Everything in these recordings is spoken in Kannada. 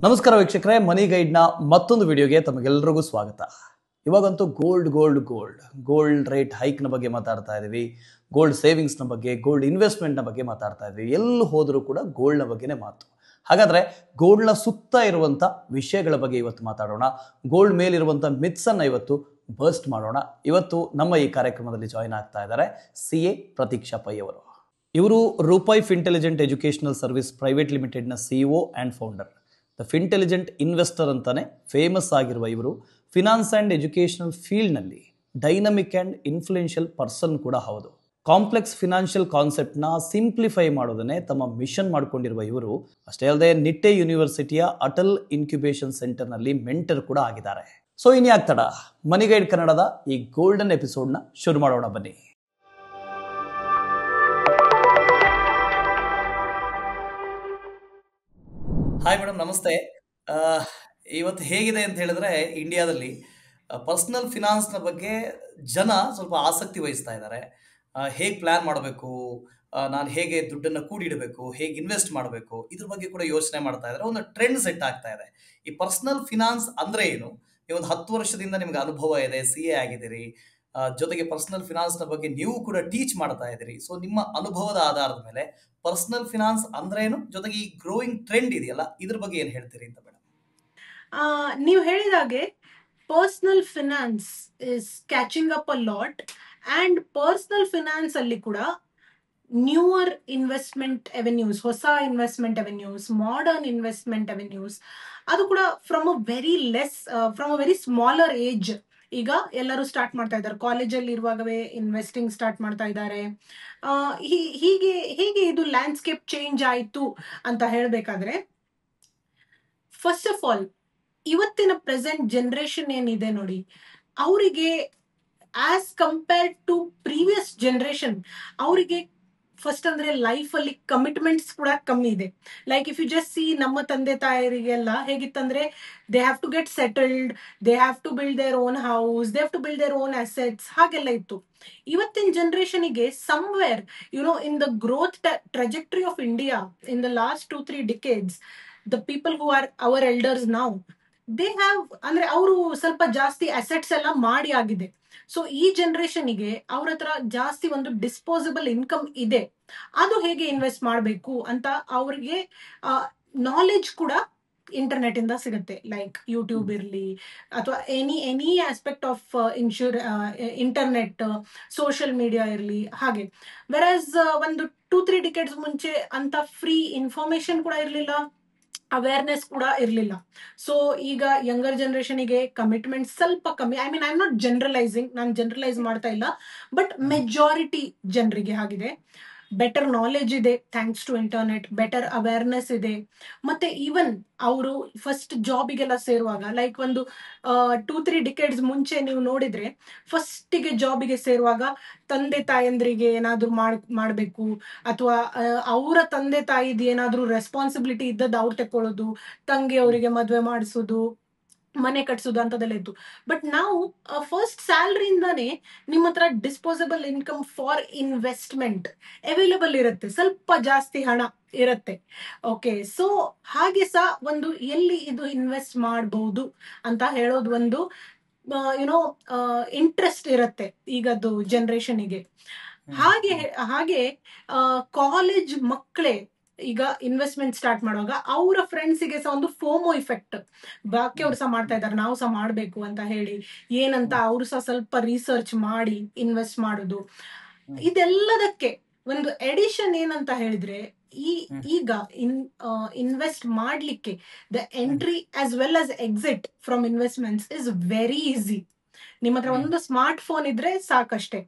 ನಮಸ್ಕಾರ ವೀಕ್ಷಕರೇ, ಮನಿ ಗೈಡ್ನ ಮತ್ತೊಂದು ವಿಡಿಯೋಗೆ ತಮಗೆಲ್ಲರಿಗೂ ಸ್ವಾಗತ. ಇವಾಗಂತೂ ಗೋಲ್ಡ್ ರೇಟ್ ಹೈಕ್ನ ಬಗ್ಗೆ ಮಾತಾಡ್ತಾ ಇದ್ದೀವಿ, ಗೋಲ್ಡ್ ಸೇವಿಂಗ್ಸ್ನ ಬಗ್ಗೆ, ಗೋಲ್ಡ್ ಇನ್ವೆಸ್ಟ್ಮೆಂಟ್ನ ಬಗ್ಗೆ ಮಾತಾಡ್ತಾ ಇದ್ವಿ. ಎಲ್ಲಿ ಹೋದರೂ ಕೂಡ ಗೋಲ್ಡ್ನ ಬಗ್ಗೆನೇ ಮಾತು. ಹಾಗಾದರೆ ಗೋಲ್ಡ್ನ ಸುತ್ತ ಇರುವಂಥ ವಿಷಯಗಳ ಬಗ್ಗೆ ಇವತ್ತು ಮಾತಾಡೋಣ. ಗೋಲ್ಡ್ ಮೇಲಿರುವಂಥ ಮಿತ್ಸನ್ನು ಇವತ್ತು ಬರ್ಸ್ಟ್ ಮಾಡೋಣ. ಇವತ್ತು ನಮ್ಮ ಈ ಕಾರ್ಯಕ್ರಮದಲ್ಲಿ ಜಾಯಿನ್ ಆಗ್ತಾ ಇದ್ದಾರೆ CA ಪ್ರತೀಕ್ಷಾ ಪೈ ಅವರು. ಇವರು ರೂಪಾಯಿ ಫಿಂಟೆಲಿಜೆಂಟ್ ಎಜುಕೇಷನಲ್ ಸರ್ವಿಸ್ ಪ್ರೈವೇಟ್ ಲಿಮಿಟೆಡ್ನ CEO and founder. The Fintelligent investor ಅಂತಾನೆ ಫೇಮಸ್ ಆಗಿರುವ ಇವರು ಫಿನಾನ್ಸ್ ಆ್ಯಂಡ್ ಎಜುಕೇಷನಲ್ ಫೀಲ್ಡ್ನಲ್ಲಿ ಡೈನಮಿಕ್ ಆ್ಯಂಡ್ ಇನ್ಫ್ಲೂಯೆನ್ಷಿಯಲ್ ಪರ್ಸನ್ ಕೂಡ ಹೌದು. ಕಾಂಪ್ಲೆಕ್ಸ್ ಫಿನಾನ್ಷಿಯಲ್ ಕಾನ್ಸೆಪ್ಟ್ನ ಸಿಂಪ್ಲಿಫೈ ಮಾಡೋದನ್ನೇ ತಮ್ಮ ಮಿಷನ್ ಮಾಡಿಕೊಂಡಿರುವ ಇವರು ಅಷ್ಟೇ ಅಲ್ಲದೆ ನಿಟ್ಟೆ ಯೂನಿವರ್ಸಿಟಿಯ ಅಟಲ್ ಇನ್ಕ್ಯುಬೇಷನ್ ಸೆಂಟರ್ನಲ್ಲಿ ಮೆಂಟರ್ ಕೂಡ ಆಗಿದ್ದಾರೆ. ಸೊ ಇನ್ಯಾಕ್ ತಡ, ಮನಿ ಗೈಡ್ ಕನ್ನಡದ ಈ ಗೋಲ್ಡನ್ ಎಪಿಸೋಡ್ನ ಶುರು ಮಾಡೋಣ ಬನ್ನಿ. ಹಾಯ್ ಮೇಡಮ್, ನಮಸ್ತೆ. ಇವತ್ತು ಹೇಗಿದೆ ಅಂತ ಹೇಳಿದ್ರೆ, ಇಂಡಿಯಾದಲ್ಲಿ ಪರ್ಸ್ನಲ್ ಫಿನಾನ್ಸ್ನ ಬಗ್ಗೆ ಜನ ಸ್ವಲ್ಪ ಆಸಕ್ತಿ ವಹಿಸ್ತಾ ಇದ್ದಾರೆ. ಹೇಗೆ ಪ್ಲ್ಯಾನ್ ಮಾಡಬೇಕು, ನಾನು ಹೇಗೆ ದುಡ್ಡನ್ನು ಕೂಡಿಡಬೇಕು, ಹೇಗೆ ಇನ್ವೆಸ್ಟ್ ಮಾಡಬೇಕು, ಇದ್ರ ಬಗ್ಗೆ ಕೂಡ ಯೋಚನೆ ಮಾಡ್ತಾ ಇದ್ದಾರೆ. ಒಂದು ಟ್ರೆಂಡ್ ಸೆಟ್ ಆಗ್ತಾ ಇದೆ. ಈ ಪರ್ಸ್ನಲ್ ಫಿನಾನ್ಸ್ ಅಂದರೆ ಏನು? ಈ ಒಂದು 10 ವರ್ಷದಿಂದ ನಿಮ್ಗೆ ಅನುಭವ ಇದೆ, CA ಆಗಿದ್ದೀರಿ, ಜೊತೆಗೆ ಪರ್ಸ್ನಲ್ ಫಿನಾನ್ಸ್ನ ಬಗ್ಗೆ ನೀವು ಕೂಡ ಟೀಚ್ ಮಾಡ್ತಾ ಇದ್ದೀರಿ. ಸೊ ನಿಮ್ಮ ಅನುಭವದ ಆಧಾರದ ಮೇಲೆ ಪರ್ಸನಲ್ ಫಿನಾನ್ಸ್ ಅಂದ್ರೆ ಏನು, ಜೊತೆಗೆ ಈ ಗ್ರೋಯಿಂಗ್ ಟ್ರೆಂಡ್ ಇದೆಯಲ್ಲ, ಇದ್ರ ಬಗ್ಗೆ ಏನ್ ಹೇಳ್ತೀರಿ ಅಂತ ಮೇಡಮ್? ನೀವು ಹೇಳಿದಾಗೆ personal finance is catching up a lot and personal finance ಅಲ್ಲಿ ಕೂಡ ನ್ಯೂವರ್ ಇನ್ವೆಸ್ಟ್ಮೆಂಟ್ ಎವೆನ್ಯೂಸ್, ಹೊಸ ಇನ್ವೆಸ್ಟ್ಮೆಂಟ್ ಎವೆನ್ಯೂಸ್, ಮಾಡರ್ನ್ ಇನ್ವೆಸ್ಟ್ಮೆಂಟ್ ಎವೆನ್ಯೂಸ್, ಅದು ಕೂಡ from a very smaller age ಈಗ ಎಲ್ಲರೂ ಸ್ಟಾರ್ಟ್ ಮಾಡ್ತಾ ಇದ್ದಾರೆ. ಕಾಲೇಜಲ್ಲಿ ಇರುವಾಗವೇ ಇನ್ವೆಸ್ಟಿಂಗ್ ಸ್ಟಾರ್ಟ್ ಮಾಡ್ತಾ ಇದ್ದಾರೆ. ಹೀಗೆ ಇದು ಲ್ಯಾಂಡ್ಸ್ಕೇಪ್ ಚೇಂಜ್ ಆಯಿತು ಅಂತ ಹೇಳಬೇಕಾದ್ರೆ, ಫಸ್ಟ್ ಆಫ್ ಆಲ್ ಇವತ್ತಿನ ಪ್ರೆಸೆಂಟ್ ಜನರೇಷನ್ ಏನಿದೆ ನೋಡಿ, ಅವರಿಗೆ as compared to previous generation ಅವರಿಗೆ ಫಸ್ಟ್ ಅಂದ್ರೆ ಲೈಫ್ ಅಲ್ಲಿ ಕಮಿಟ್ಮೆಂಟ್ಸ್ ಕೂಡ ಕಮ್ಮಿ ಇದೆ. Like if you just see ನಮ್ಮ ತಂದೆ ತಾಯರಿಗೆಲ್ಲ ಹೇಗಿತ್ತಂದ್ರೆ, they have to get settled, they have to build their own house, they have to build their own assets, ಹಾಗೆಲ್ಲ ಇತ್ತು. ಇವತ್ತಿನ ಜನರೇಷನ್ಗೆ somewhere in the growth trajectory of India in the last 2-3 decades, the people who are our elders now, they have ಅಂದ್ರೆ ಅವರು ಸ್ವಲ್ಪ ಜಾಸ್ತಿ ಅಸೆಟ್ಸ್ ಎಲ್ಲ ಮಾಡಿ ಆಗಿದೆ. ಸೊ ಈ ಜನರೇಷನ್ಗೆ ಅವ್ರ ಹತ್ರ ಜಾಸ್ತಿ ಒಂದು ಡಿಸ್ಪೋಸಬಲ್ ಇನ್ಕಮ್ ಇದೆ. ಅದು ಹೇಗೆ ಇನ್ವೆಸ್ಟ್ ಮಾಡಬೇಕು ಅಂತ ಅವ್ರಿಗೆ ನಾಲೆಜ್ ಕೂಡ ಇಂಟರ್ನೆಟ್ ಇಂದ ಸಿಗುತ್ತೆ. ಲೈಕ್ ಯೂಟ್ಯೂಬ್ ಇರಲಿ ಅಥವಾ any aspect of internet, social media ಇರಲಿ. ಹಾಗೆ ವೆರಾಸ್ ಒಂದು 2-3 ಡಿಕೆಡ್ಸ್ ಮುಂಚೆ ಅಂತ ಫ್ರೀ ಇನ್ಫಾರ್ಮೇಶನ್ ಕೂಡ ಇರಲಿಲ್ಲ, ಅವೇರ್ನೆಸ್ ಕೂಡ ಇರಲಿಲ್ಲ. ಸೊ ಈಗ ಯಂಗರ್ ಜನರೇಷನ್ಗೆ ಕಮಿಟ್ಮೆಂಟ್ ಸ್ವಲ್ಪ ಕಮ್ಮಿ. ಐ ಮೀನ್ ನಾಟ್ ಜನರಲೈಸಿಂಗ್, ನಾನು ಜನರಲೈಸ್ ಮಾಡ್ತಾ ಇಲ್ಲ, ಬಟ್ ಮೆಜಾರಿಟಿ ಜನರಿಗೆ ಆಗಿದೆ. ಬೆಟರ್ ನಾಲೆಜ್ ಇದೆ thanks to internet, better awareness ಇದೆ. ಮತ್ತೆ ಈವನ್ ಅವರು ಫಸ್ಟ್ ಜಾಬಿಗೆಲ್ಲ ಸೇರುವಾಗ, ಲೈಕ್ ಒಂದು 2-3 ಡಿಕೆಡ್ಸ್ ಮುಂಚೆ ನೀವು ನೋಡಿದ್ರೆ, ಫಸ್ಟಿಗೆ ಜಾಬಿಗೆ ಸೇರುವಾಗ ತಂದೆ ತಾಯಂದ್ರಿಗೆ ಏನಾದ್ರು ಮಾಡಬೇಕು ಅಥವಾ ಅವರ ತಂದೆ ತಾಯಿದು ಏನಾದ್ರು ರೆಸ್ಪಾನ್ಸಿಬಿಲಿಟಿ ಇದ್ದದ್ದು ಅವ್ರು ತಕೊಳ್ಳೋದು, ತಂಗಿ ಅವರಿಗೆ ಮದುವೆ ಮಾಡಿಸೋದು, ಮನೆ ಕಟ್ಸೋದು ಅಂತದೆಲ್ಲ ಇತ್ತು. ಬಟ್ ನಾವು ಫಸ್ಟ್ ಸ್ಯಾಲ್ರಿಯಿಂದಾನೇ ನಿಮ್ಮ ಹತ್ರ disposable income for investment available ಇರುತ್ತೆ, ಸ್ವಲ್ಪ ಜಾಸ್ತಿ ಹಣ ಇರುತ್ತೆ. ಓಕೆ, ಸೊ ಹಾಗೆ ಸಹ ಒಂದು ಎಲ್ಲಿ ಇದು ಇನ್ವೆಸ್ಟ್ ಮಾಡಬಹುದು ಅಂತ ಹೇಳೋದು ಒಂದು ಇಂಟ್ರೆಸ್ಟ್ ಇರುತ್ತೆ ಈಗದ್ದು ಜನರೇಷನ್ಗೆ. ಹಾಗೆ ಕಾಲೇಜ್ ಮಕ್ಕಳೇ ಈಗ ಇನ್ವೆಸ್ಟ್ಮೆಂಟ್ ಸ್ಟಾರ್ಟ್ ಮಾಡುವಾಗ ಅವರ ಫ್ರೆಂಡ್ಸಿಗೆ ಸಹ ಒಂದು ಫೋಮೋ ಇಫೆಕ್ಟ್, ಬಾಕಿಯವ್ರು ಸಹ ಮಾಡ್ತಾ ಇದ್ದಾರೆ ನಾವು ಸಹ ಮಾಡಬೇಕು ಅಂತ ಹೇಳಿ ಏನಂತ ಅವರು ಸಹ ಸ್ವಲ್ಪ ರಿಸರ್ಚ್ ಮಾಡಿ ಇನ್ವೆಸ್ಟ್ ಮಾಡೋದು. ಇದೆಲ್ಲದಕ್ಕೆ ಒಂದು ಎಡಿಷನ್ ಏನಂತ ಹೇಳಿದ್ರೆ, ಈಗ ಇನ್ವೆಸ್ಟ್ ಮಾಡ್ಲಿಕ್ಕೆ the entry as well as exit from investments is very easy. ನಿಮ್ಮ ಹತ್ರ ಒಂದು ಸ್ಮಾರ್ಟ್ ಫೋನ್ ಇದ್ರೆ ಸಾಕಷ್ಟೇ.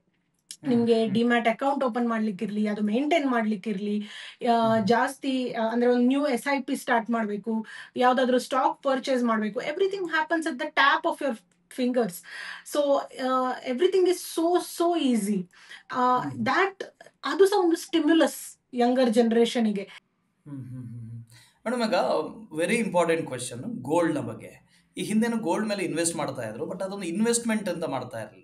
ನಿಮ್ಗೆ ಡಿಮ್ಯಾಟ್ ಅಕೌಂಟ್ ಓಪನ್ ಮಾಡ್ಲಿಕ್ಕಿರ್ಲಿ, ಅದು ಮೇಂಟೈನ್ ಮಾಡ್ಲಿಕ್ಕಿರ್ಲಿ, ಜಾಸ್ತಿ ಅಂದ್ರೆ ಒಂದು ನ್ಯೂ SIP ಸ್ಟಾರ್ಟ್ ಮಾಡಬೇಕು, ಯಾವ್ದಾದ್ರು ಸ್ಟಾಕ್ ಪರ್ಚೇಸ್ ಮಾಡಬೇಕು, everything happens at the tap of your fingers. So everything is so easy. That ಅದು ಸಹ ಒಂದು ಸ್ಟಿಮ್ಯುಲಸ್ ಯಂಗರ್ ಜನರೇಷನ್ಗೆ. ಮೇಡಮ್, ಈಗ ವೆರಿ ಇಂಪಾರ್ಟೆಂಟ್ ಕ್ವೆಶನ್ ಗೋಲ್ಡ್ನ ಬಗ್ಗೆ. ಈ ಹಿಂದೆನೂ ಗೋಲ್ಡ್ ಮೇಲೆ ಇನ್ವೆಸ್ಟ್ ಮಾಡ್ತಾ ಇದ್ರು, ಬಟ್ ಅದೊಂದು ಇನ್ವೆಸ್ಟ್ಮೆಂಟ್ ಅಂತ ಮಾಡ್ತಾ ಇರಲಿಲ್ಲ.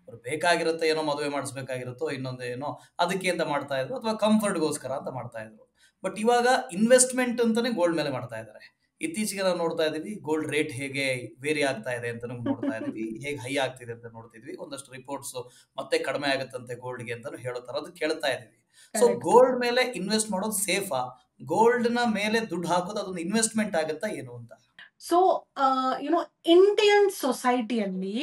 ಅವ್ರು ಬೇಕಾಗಿರುತ್ತೆ, ಏನೋ ಮದುವೆ ಮಾಡಿಸ್ಬೇಕಾಗಿರುತ್ತೋ ಇನ್ನೊಂದು ಏನೋ ಅದಕ್ಕೆ ಅಂತ ಮಾಡ್ತಾ ಇದ್ರು, ಅಥವಾ ಕಂಫರ್ಟ್ಗೋಸ್ಕರ ಅಂತ ಮಾಡ್ತಾ ಇದ್ರು. ಬಟ್ ಇವಾಗ ಇನ್ವೆಸ್ಟ್ಮೆಂಟ್ ಅಂತಾನೆ ಗೋಲ್ಡ್ ಮೇಲೆ ಮಾಡ್ತಾ ಇದ್ದಾರೆ. ಇತ್ತೀಚೆಗೆ ನಾವು ನೋಡ್ತಾ ಇದೀವಿ ಗೋಲ್ಡ್ ರೇಟ್ ಹೇಗೆ ವೇರಿ ಆಗ್ತಾ ಇದೆ ಅಂತ ನೋಡ್ತಾ ಇದೀವಿ, ಹೇಗೆ ಹೈ ಆಗ್ತಿದೆ ಅಂತ ನೋಡ್ತಿದ್ವಿ. ಒಂದಷ್ಟು ರಿಪೋರ್ಟ್ಸ್ ಮತ್ತೆ ಕಡಿಮೆ ಆಗುತ್ತಂತೆ ಗೋಲ್ಡ್ಗೆ ಅಂತ ಹೇಳೋ ತರದ್ದು ಕೇಳ್ತಾ ಇದೀವಿ. So correct. ಗೋಲ್ಡ್ ಮೇಲೆ ಇನ್ವೆಸ್ಟ್ ಮಾಡೋದು ಸೇಫಾ? ಗೋಲ್ಡ್ ನ ಮೇಲೆ ದುಡ್ಡು ಹಾಕೋದು ಅದೊಂದು ಇನ್ವೆಸ್ಟ್ಮೆಂಟ್ ಆಗುತ್ತಾ ಏನು ಅಂತ? ಸೊ ಇಂಡಿಯನ್ ಸೊಸೈಟಿಯಲ್ಲಿ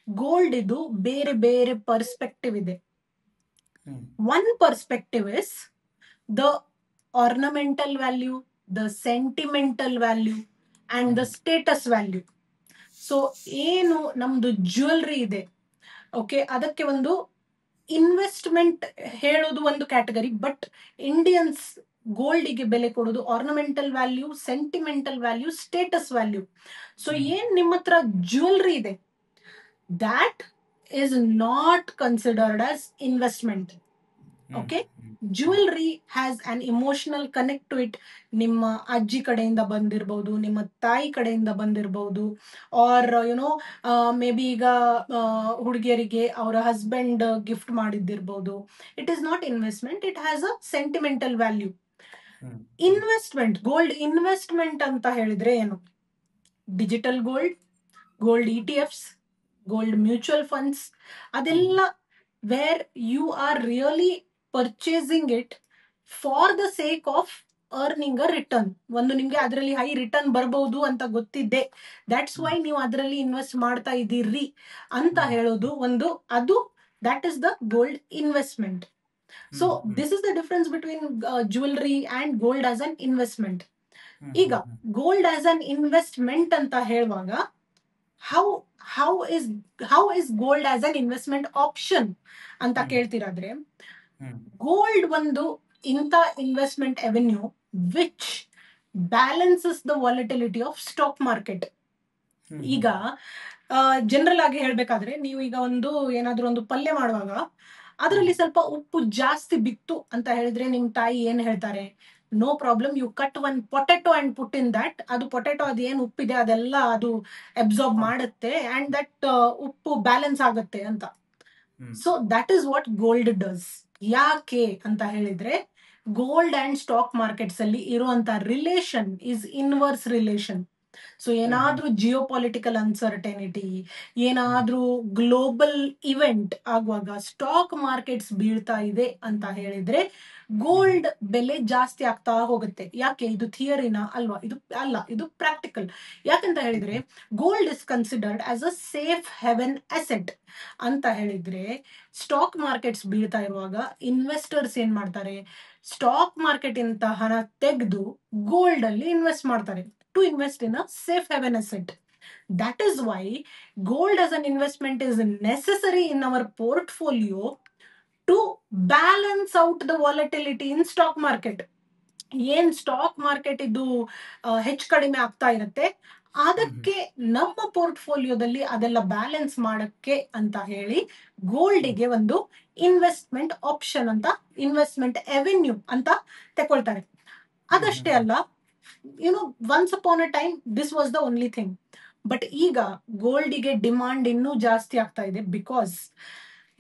ಗೋಲ್ಡ್ ಇದು ಬೇರೆ ಬೇರೆ ಪರ್ಸ್ಪೆಕ್ಟಿವ್ ಇದೆ. Hmm one perspective is the ornamental value, the sentimental value and the status value. So ಏನು ನಮ್ದು ಜ್ಯುವೆಲ್ರಿ ಇದೆ, ಓಕೆ, ಅದಕ್ಕೆ ಒಂದು ಇನ್ವೆಸ್ಟ್ಮೆಂಟ್ ಹೇಳೋದು ಒಂದು ಕ್ಯಾಟಗರಿ. ಬಟ್ ಇಂಡಿಯನ್ಸ್ ಗೋಲ್ಡಿಗೆ ಬೆಲೆ ಕೊಡೋದು ornamental value, sentimental value, status value. So ಏನ್ ನಿಮ್ಮ ಹತ್ರ ಜ್ಯುವೆಲ್ರಿ ಇದೆ, that is not considered as investment. Okay, jewelry has an emotional connect to it. ನಿಮ್ಮ ಅಜ್ಜಿ ಕಡೆಯಿಂದ ಬಂದಿರಬಹುದು, ನಿಮ್ಮ ತಾಯಿ ಕಡೆಯಿಂದ ಬಂದಿರಬಹುದು, ಆರ್ ಮೇ ಬಿ ಈಗ ಹುಡುಗಿಯರಿಗೆ ಅವರ ಹಸ್ಬೆಂಡ್ ಗಿಫ್ಟ್ ಮಾಡಿದ್ದಿರ್ಬೋದು. It is not investment, it has a sentimental value. Investment, gold investment ಅಂತ ಹೇಳಿದ್ರೆ ಏನು? Digital gold, gold ETFs, gold mutual funds, ಅದೆಲ್ಲ where you are really purchasing it for the sake of earning a return. ಒಂದು ನಿಮ್ಗೆ ಅದರಲ್ಲಿ ಹೈ ರಿಟರ್ನ್ ಬರಬಹುದು ಅಂತ ಗೊತ್ತಿದ್ದೆ, ದಟ್ಸ್ ವೈ ನೀವು ಅದರಲ್ಲಿ ಇನ್ವೆಸ್ಟ್ ಮಾಡ್ತಾ ಇದ್ದೀರಿ ಅಂತ ಹೇಳೋದು ಒಂದು, ಅದು that is the gold investment. So this is the difference between jewellery and gold as an investment. ಈಗ ಗೋಲ್ಡ್ ಆಸ್ ಅನ್ ಇನ್ವೆಸ್ಟ್ಮೆಂಟ್ ಅಂತ ಹೇಳುವಾಗ how is gold as an investment option ಅಂತ ಕೇಳ್ತಿರಾದ್ರೆ, ಗೋಲ್ಡ್ ಒಂದು ಇಂಥ investment avenue which balances the volatility of stock market. ಈಗ ಜನರಲ್ ಆಗಿ ಹೇಳ್ಬೇಕಾದ್ರೆ, ನೀವು ಈಗ ಏನಾದ್ರೂ ಒಂದು ಪಲ್ಯ ಮಾಡುವಾಗ ಅದರಲ್ಲಿ ಸ್ವಲ್ಪ ಉಪ್ಪು ಜಾಸ್ತಿ ಬಿತ್ತು ಅಂತ ಹೇಳಿದ್ರೆ ನಿಮ್ ತಾಯಿ ಏನ್ ಹೇಳ್ತಾರೆ? No problem, you cut one potato and put in that. ಅದು ಪೊಟೆಟೊ ಅದು ಏನು ಉಪ್ಪಿದೆ ಅದೆಲ್ಲ ಅದು ಅಬ್ಸಾರ್ಬ್ ಮಾಡುತ್ತೆ ಅಂಡ್ ದಟ್ ಉಪ್ಪು ಬ್ಯಾಲೆನ್ಸ್ ಆಗುತ್ತೆ ಅಂತ. So that is what gold does. ಯಾಕೆ ಅಂತ ಹೇಳಿದ್ರೆ, ಗೋಲ್ಡ್ ಅಂಡ್ ಸ್ಟಾಕ್ ಮಾರ್ಕೆಟ್ಸ್ ಅಲ್ಲಿ ಇರುವಂತ relation is inverse relation. So ಏನಾದ್ರೂ ಜಿಯೋ ಪೊಲಿಟಿಕಲ್ ಅನ್ಸರ್ಟೆನಿಟಿ, ಏನಾದ್ರೂ ಗ್ಲೋಬಲ್ ಇವೆಂಟ್ ಆಗುವಾಗ ಸ್ಟಾಕ್ ಮಾರ್ಕೆಟ್ಸ್ ಬೀಳ್ತಾ ಇದೆ ಅಂತ ಹೇಳಿದ್ರೆ ಗೋಲ್ಡ್ ಬೆಲೆ ಜಾಸ್ತಿ ಆಗ್ತಾ ಹೋಗುತ್ತೆ. ಯಾಕೆ? ಇದು ಥಿಯರಿನಾ? ಅಲ್ವಾ? ಇದು ಅಲ್ಲ, ಇದು ಪ್ರಾಕ್ಟಿಕಲ್. ಯಾಕಂತ ಹೇಳಿದ್ರೆ gold is considered as a safe Heaven asset ಅಂತ ಹೇಳಿದ್ರೆ, ಸ್ಟಾಕ್ ಮಾರ್ಕೆಟ್ಸ್ ಬೀಳ್ತಾ ಇರುವಾಗ ಇನ್ವೆಸ್ಟರ್ಸ್ ಏನ್ ಮಾಡ್ತಾರೆ? ಸ್ಟಾಕ್ ಮಾರ್ಕೆಟ್ ಇಂದ ಹಣ ತೆಗೆದು ಗೋಲ್ಡ್ ಅಲ್ಲಿ ಇನ್ವೆಸ್ಟ್ ಮಾಡ್ತಾರೆ to invest in a safe haven asset. That is why gold as an investment is necessary in our portfolio to balance out the volatility in stock market. ಏನ್ ಸ್ಟಾಕ್ ಮಾರ್ಕೆಟ್ ಇದು ಹೆಚ್ಚು ಕಡಿಮೆ ಆಗ್ತಾ ಇರುತ್ತೆ, ಅದಕ್ಕೆ ನಮ್ಮ ಪೋರ್ಟ್ಫೋಲಿಯೋದಲ್ಲಿ ಅದೆಲ್ಲ ಬ್ಯಾಲೆನ್ಸ್ ಮಾಡಕ್ಕೆ ಅಂತ ಹೇಳಿ ಗೋಲ್ಡಿಗೆ ಒಂದು ಇನ್ವೆಸ್ಟ್ಮೆಂಟ್ ಆಪ್ಷನ್ ಅಂತ, ಇನ್ವೆಸ್ಟ್ಮೆಂಟ್ ಅವೆನ್ಯೂ ಅಂತ ತಗೊಳ್ತಾರೆ. ಅದಷ್ಟೇ ಅಲ್ಲ, once upon a time this was the only thing. But ಈಗ ಗೋಲ್ಡಿಗೆ ಡಿಮಾಂಡ್ ಇನ್ನೂ ಜಾಸ್ತಿ ಆಗ್ತಾ ಇದೆ, ಬಿಕಾಸ್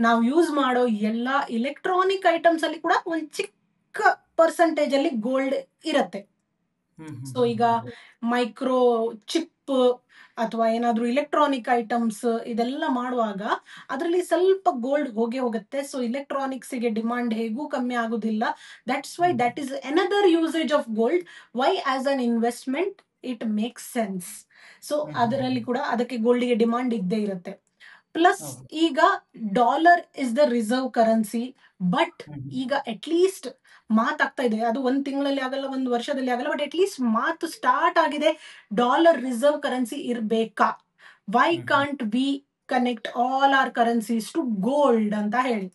ನಾವು ಯೂಸ್ ಮಾಡೋ ಎಲ್ಲಾ ಇಲೆಕ್ಟ್ರಾನಿಕ್ ಐಟಮ್ಸ್ ಅಲ್ಲಿ ಕೂಡ ಒಂದು ಚಿಕ್ಕ ಪರ್ಸೆಂಟೇಜ್ ಅಲ್ಲಿ ಗೋಲ್ಡ್ ಇರತ್ತೆ. ಸೊ ಈಗ ಮೈಕ್ರೋ ಚಿಪ್ ಅಥವಾ ಏನಾದ್ರೂ ಇಲೆಕ್ಟ್ರಾನಿಕ್ ಐಟಮ್ಸ್ ಇದೆಲ್ಲ ಮಾಡುವಾಗ ಅದರಲ್ಲಿ ಸ್ವಲ್ಪ ಗೋಲ್ಡ್ ಹೋಗುತ್ತೆ. ಸೊ ಎಲೆಕ್ಟ್ರಾನಿಕ್ಸ್ ಗೆ ಡಿಮಾಂಡ್ ಹೇಗೂ ಕಮ್ಮಿ ಆಗುದಿಲ್ಲ. That's why that is another usage of gold. Why as an investment it makes sense. So ಅದರಲ್ಲಿ ಕೂಡ ಅದಕ್ಕೆ ಗೋಲ್ಡ್ಗೆ ಡಿಮಾಂಡ್ ಇದ್ದೇ ಇರುತ್ತೆ. ಪ್ಲಸ್ ಈಗ dollar is the reserve currency. But ಈಗ ಅಟ್ಲೀಸ್ಟ್ ಮಾತಾಗ್ತಾ ಇದೆ, ಅದು ಒಂದ್ ತಿಂಗಳಲ್ಲಿ ಆಗಲ್ಲ, ಒಂದು ವರ್ಷದಲ್ಲಿ ಆಗಲ್ಲ, ಬಟ್ ಅಟ್ಲೀಸ್ಟ್ ಮಾತು ಸ್ಟಾರ್ಟ್ ಆಗಿದೆ, ಡಾಲರ್ ರಿಸರ್ವ್ ಕರೆನ್ಸಿ ಇರ್ಬೇಕಾ, why can't we connect all our currencies to gold ಅಂತ ಹೇಳಿ.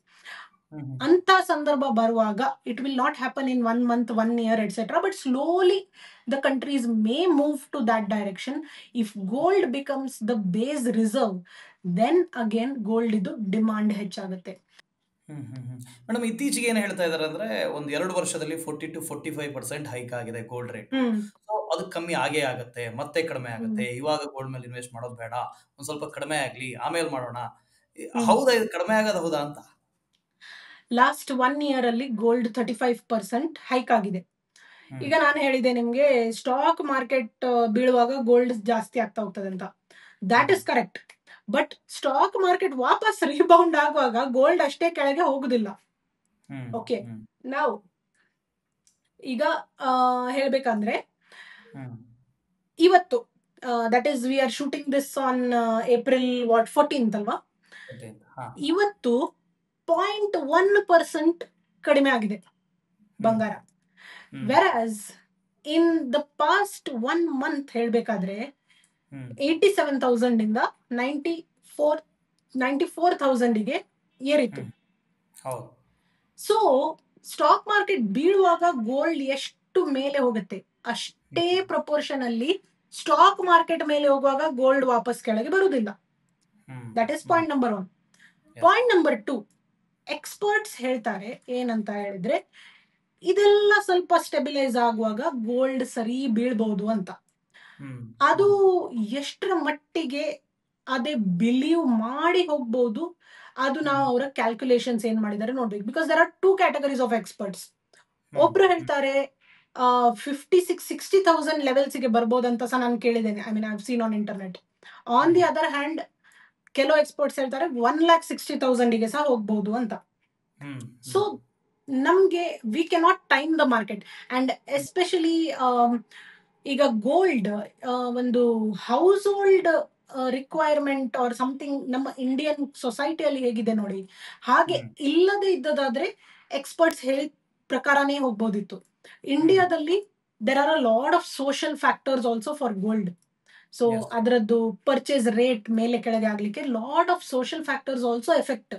ಅಂತ ಸಂದರ್ಭ ಬರುವಾಗ it will not happen in 1 month, 1 year, et cetera, but slowly the countries may move to that direction. If gold becomes the base reserve, then again gold ಇದು ಡಿಮಾಂಡ್ ಹೆಚ್ಚಾಗುತ್ತೆ. ಮೇಡಮ್, ಇತ್ತೀಚೆಗೆ ಏನ್ ಹೇಳ್ತಾ ಇದಾರೆ ಅಂದ್ರೆ, ಒಂದ್ 2 ವರ್ಷದಲ್ಲಿ 40 to 45% ಹೈಕ್ ಆಗಿದೆ ಗೋಲ್ಡ್ ರೇಟ್. ಸೊ ಅದು ಕಮ್ಮಿ ಆಗೇ ಆಗುತ್ತೆ, ಮತ್ತೆ ಕಡಿಮೆ ಆಗುತ್ತೆ. ಇವಾಗ ಗೋಲ್ಡ್ ಮೇಲೆ ಇನ್ವೆಸ್ಟ್ ಮಾಡೋದು ಬೇಡ, ಒಂದ್ ಸ್ವಲ್ಪ ಕಡಿಮೆ ಆಗ್ಲಿ, ಆಮೇಲೆ ಮಾಡೋಣ. ಹೌದಾ, ಇದು ಕಡಿಮೆ ಆಗೋದು ಹೌದಾ ಅಂತ? ಲಾಸ್ಟ್ 1 year ಅಲ್ಲಿ ಗೋಲ್ಡ್ 35% ಹೈಕ್ ಆಗಿದೆ. ಈಗ ನಾನು ಹೇಳಿದೆ ನಿಮ್ಗೆ ಸ್ಟಾಕ್ ಮಾರ್ಕೆಟ್ ಬೀಳುವಾಗ ಗೋಲ್ಡ್ ಜಾಸ್ತಿ ಆಗ್ತಾ ಹೋಗ್ತದೆ ಅಂತ. That is correct. But stock market ವಾಪಸ್ ರೀಬೌಂಡ್ ಆಗುವಾಗ ಗೋಲ್ಡ್ ಅಷ್ಟೇ ಕೆಳಗೆ ಹೋಗುದಿಲ್ಲ. ಓಕೆ, ನಾವು ಈಗ ಹೇಳ್ಬೇಕಂದ್ರೆ ಇವತ್ತು that is we are shooting this on April 14th ಅಲ್ವಾ. ಇವತ್ತು 0.1% ಕಡಿಮೆ ಆಗಿದೆ ಬಂಗಾರ. ವೆರಾಸ್ ಇನ್ ದ ಪಾಸ್ಟ್ 1 month ಹೇಳ್ಬೇಕಾದ್ರೆ 87,000 ಇಂದ 94,000ಗೆ ಏರಿತ್ತು. ಸೊ ಸ್ಟಾಕ್ ಮಾರ್ಕೆಟ್ ಬೀಳುವಾಗ ಗೋಲ್ಡ್ ಎಷ್ಟು ಮೇಲೆ ಹೋಗುತ್ತೆ ಅಷ್ಟೇ ಪ್ರಪೋರ್ಷನ್ ಅಲ್ಲಿ ಸ್ಟಾಕ್ ಮಾರ್ಕೆಟ್ ಮೇಲೆ ಹೋಗುವಾಗ ಗೋಲ್ಡ್ ವಾಪಸ್ ಕೆಳಗೆ ಬರುವುದಿಲ್ಲ. That is point number 1. Point number 2, experts ಹೇಳ್ತಾರೆ ಏನಂತ ಹೇಳಿದ್ರೆ ಇದೆಲ್ಲ ಸ್ವಲ್ಪ ಸ್ಟೆಬಿಲೈಸ್ ಆಗುವಾಗ ಗೋಲ್ಡ್ ಸರಿ ಬೀಳ್ಬಹುದು ಅಂತ. ಅದು ಎಷ್ಟರ ಮಟ್ಟಿಗೆ ಅದೇ ಬಿಲೀವ್ ಮಾಡಿ ಹೋಗ್ಬಹುದು, ಅದು ನಾವು ಅವರ ಕ್ಯಾಲ್ಕುಲೇಷನ್ಸ್ ಏನ್ ಮಾಡಿದ್ದಾರೆ ನೋಡ್ಬೇಕು. Because there are 2 categories of experts. ಒಬ್ರು ಹೇಳ್ತಾರೆ 56,000-60,000 ಲೆವೆಲ್ಸ್ಗೆ ಬರ್ಬೋದಂತ ಸಹ ನಾನು ಕೇಳಿದ್ದೇನೆ. I mean I have seen on internet. On the other hand ಕೆಲವು ಎಕ್ಸ್ಪರ್ಟ್ಸ್ ಹೇಳ್ತಾರೆ 1,60,000ಗೆ ಸಹ ಹೋಗ್ಬಹುದು ಅಂತ. ಸೊ ನಮ್ಗೆ we cannot time the market. And especially ಈಗ ಗೋಲ್ಡ್ ಒಂದು household requirement are something ನಮ್ಮ ಇಂಡಿಯನ್ ಸೊಸೈಟಿಯಲ್ಲಿ ಹೇಗಿದೆ ನೋಡಿ, ಹಾಗೆ ಇಲ್ಲದೆ ಇದ್ದದಾದ್ರೆ ಎಕ್ಸ್ಪರ್ಟ್ಸ್ ಹೇಳಿದ ಪ್ರಕಾರನೇ ಹೋಗ್ಬೋದಿತ್ತು. ಇಂಡಿಯಾದಲ್ಲಿ there are a lot of social factors also for gold. So ಅದರದ್ದು ಪರ್ಚೇಸ್ ರೇಟ್ ಮೇಲೆ ಕೆಳಗೆ ಆಗ್ಲಿಕ್ಕೆ lot of social factors also effect.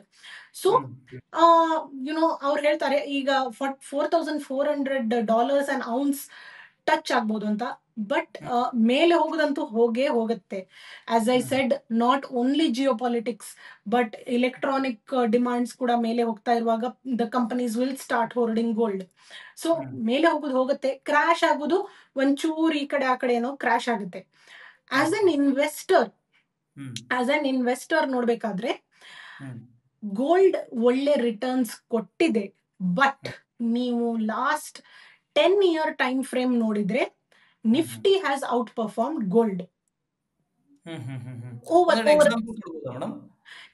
So you know ಅವ್ರು ಹೇಳ್ತಾರೆ ಈಗ $4,400 an ounce ಟಚ್ ಆಗ್ಬೋದು ಅಂತ. ಬಟ್ ಮೇಲೆ ಹೋಗೋದಂತೂ ಹೋಗುತ್ತೆ. As I said, not only Jio politics but electronic demands ಕೂಡ ಮೇಲೆ ಹೋಗ್ತಾ ಇರುವಾಗ the companies will start hoarding gold. So ಮೇಲೆ ಹೋಗುತ್ತೆ, ಕ್ರಾಶ್ ಆಗೋದು ಒಂಚೂರು ಈ ಕಡೆ ಆ ಕಡೆ ಏನೋ ಕ್ರಾಶ್ ಆಗುತ್ತೆ. ಆಸ್ ಅನ್ ಇನ್ವೆಸ್ಟರ್ ನೋಡ್ಬೇಕಾದ್ರೆ ಗೋಲ್ಡ್ ಒಳ್ಳೆ ರಿಟರ್ನ್ಸ್ ಕೊಟ್ಟಿದೆ. ಬಟ್ ನೀವು ಲಾಸ್ಟ್ 10-year ಟೈಮ್ ಫ್ರೇಮ್ ನೋಡಿದ್ರೆ Nifty has out performed gold.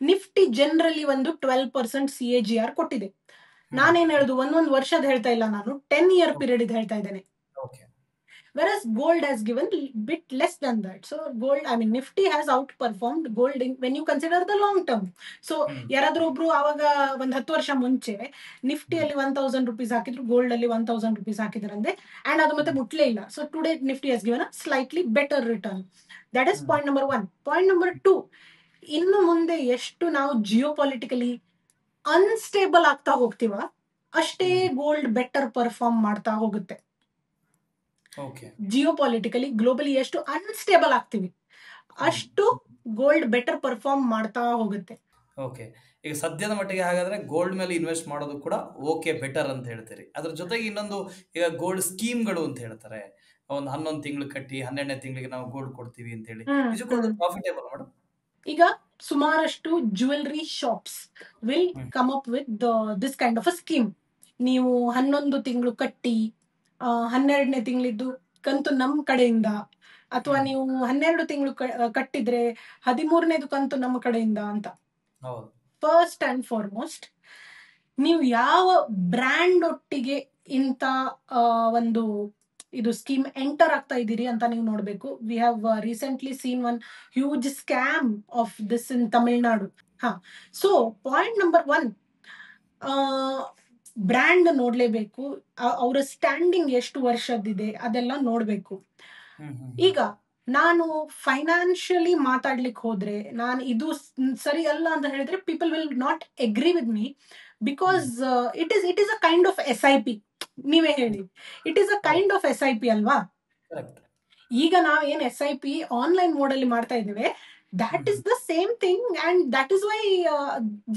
Nifty generally ಒಂದು 12% CAGR ಕೊಟ್ಟಿದೆ. ನಾನೇನ್ ಹೇಳುದು, ಒಂದೊಂದು ವರ್ಷದ ಹೇಳ್ತಾ ಇಲ್ಲ, ನಾನು 10-year ಪೀರಿಯಡ್ ಇದು ಹೇಳ್ತಾ ಇದ್ದೇನೆ. Whereas gold has given bit less than that. So gold, I mean Nifty has outperformed gold when you consider the long term. So ಯಾರಾದ್ರೂ ಒಬ್ರು ಆವಾಗ ಒಂದು 10 ವರ್ಷ ಮುಂಚೆ ನಿಫ್ಟಿಯಲ್ಲಿ 1,000 rupees ಹಾಕಿದ್ರು, ಗೋಲ್ಡ್ ಅಲ್ಲಿ 1,000 rupees ಹಾಕಿದ್ರಂತೆ, ಅಂಡ್ ಅದು ಮತ್ತೆ ಮುಟ್ಲೇ ಇಲ್ಲ. So today Nifty has given a slightly better return. That is point number 1. Point number 2, ಇನ್ನು ಮುಂದೆ ಎಷ್ಟು ನಾವು ಜಿಯೋಪಾಲಿಟಿಕಲಿ ಅನ್ಸ್ಟೇಬಲ್ ಆಗ್ತಾ ಹೋಗ್ತೀವ ಅಷ್ಟೇ ಗೋಲ್ಡ್ ಬೆಟರ್ ಪರ್ಫಾರ್ಮ್ ಮಾಡ್ತಾ ಹೋಗುತ್ತೆ. ಜಿಯೋಪಾಲಿಟಿಕಲಿ ಗ್ಲೋಬಲಿ ಎಷ್ಟು ಅನ್ಸ್ಟೇಬಲ್ ಆಗ್ತೀವಿ ಅಷ್ಟು ಗೋಲ್ಡ್ ಬೆಟರ್ ಪರ್ಫಾರ್ಮ್ ಮಾಡ್ತಾ ಹೋಗುತ್ತೆ. ಓಕೆ, ಈಗ ಸದ್ಯದ ಮಟ್ಟಿಗೆ ಹಾಗಾದ್ರೆ ಗೋಲ್ಡ್ ಮೇಲೆ ಇನ್ವೆಸ್ಟ್ ಮಾಡೋದು ಕೂಡ ಓಕೆ ಬೆಟರ್ ಅಂತ ಹೇಳ್ತೀರಿ. ಅದ್ರ ಜೊತೆಗೆ ಇನ್ನೊಂದು, ಈಗ ಗೋಲ್ಡ್ ಸ್ಕೀಮ್ಗಳು ಅಂತ ಹೇಳ್ತಾರೆ, ಒಂದು 11 ತಿಂಗಳು ಕಟ್ಟಿ 12ನೇ ತಿಂಗಳಿಗೆ ನಾವು ಗೋಲ್ಡ್ ಕೊಡ್ತೀವಿ ಅಂತ ಹೇಳಿ, ಪ್ರಾಫಿಟೇಬಲ್ ಮೇಡಮ್? ಈಗ ಸುಮಾರಷ್ಟು jewellery shops will come up with this kind of a scheme. ನೀವು 11 ತಿಂಗಳು ಕಟ್ಟಿ 12ನೇ ತಿಂಗಳಿದ್ದು ಕಂತು ನಮ್ ಕಡೆಯಿಂದ, ಅಥವಾ ನೀವು 12 ತಿಂಗಳು ಕಟ್ಟಿದ್ರೆ 13ನೇದು ಕಂತು ನಮ್ಮ ಕಡೆಯಿಂದ ಅಂತ. ಫಸ್ಟ್ ಅಂಡ್ ಫಾರ್ಮೋಸ್ಟ್, ನೀವು ಯಾವ ಬ್ರ್ಯಾಂಡ್ ಒಟ್ಟಿಗೆ ಇಂಥ ಒಂದು ಇದು ಸ್ಕೀಮ್ ಎಂಟರ್ ಆಗ್ತಾ ಇದ್ದೀರಿ ಅಂತ ನೀವು ನೋಡ್ಬೇಕು. We have recently seen one huge scam of this in Tamil Nadu. So point number 1, brand ನೋಡ್ಲೇಬೇಕು, ಅವರ ಸ್ಟ್ಯಾಂಡಿಂಗ್ ಎಷ್ಟು ವರ್ಷದಿದೆ ಅದೆಲ್ಲ ನೋಡ್ಬೇಕು. ಈಗ ನಾನು ಫೈನಾನ್ಷಿಯಲಿ ಮಾತಾಡ್ಲಿಕ್ಕೆ ಹೋದ್ರೆ, ನಾನು ಇದು ಸರಿ ಅಲ್ಲ ಅಂತ ಹೇಳಿದ್ರೆ people will not agree with me, because it is a kind of SIP. ನೀವೇ ಹೇಳಿ, it is a kind of SIP ಅಲ್ವಾ? ಈಗ ನಾವ್ ಏನ್ SIP ಆನ್ಲೈನ್ ಮೋಡ್ ಅಲ್ಲಿ ಮಾಡ್ತಾ ಇದ್ದೇವೆ, that is the same thing, and that is why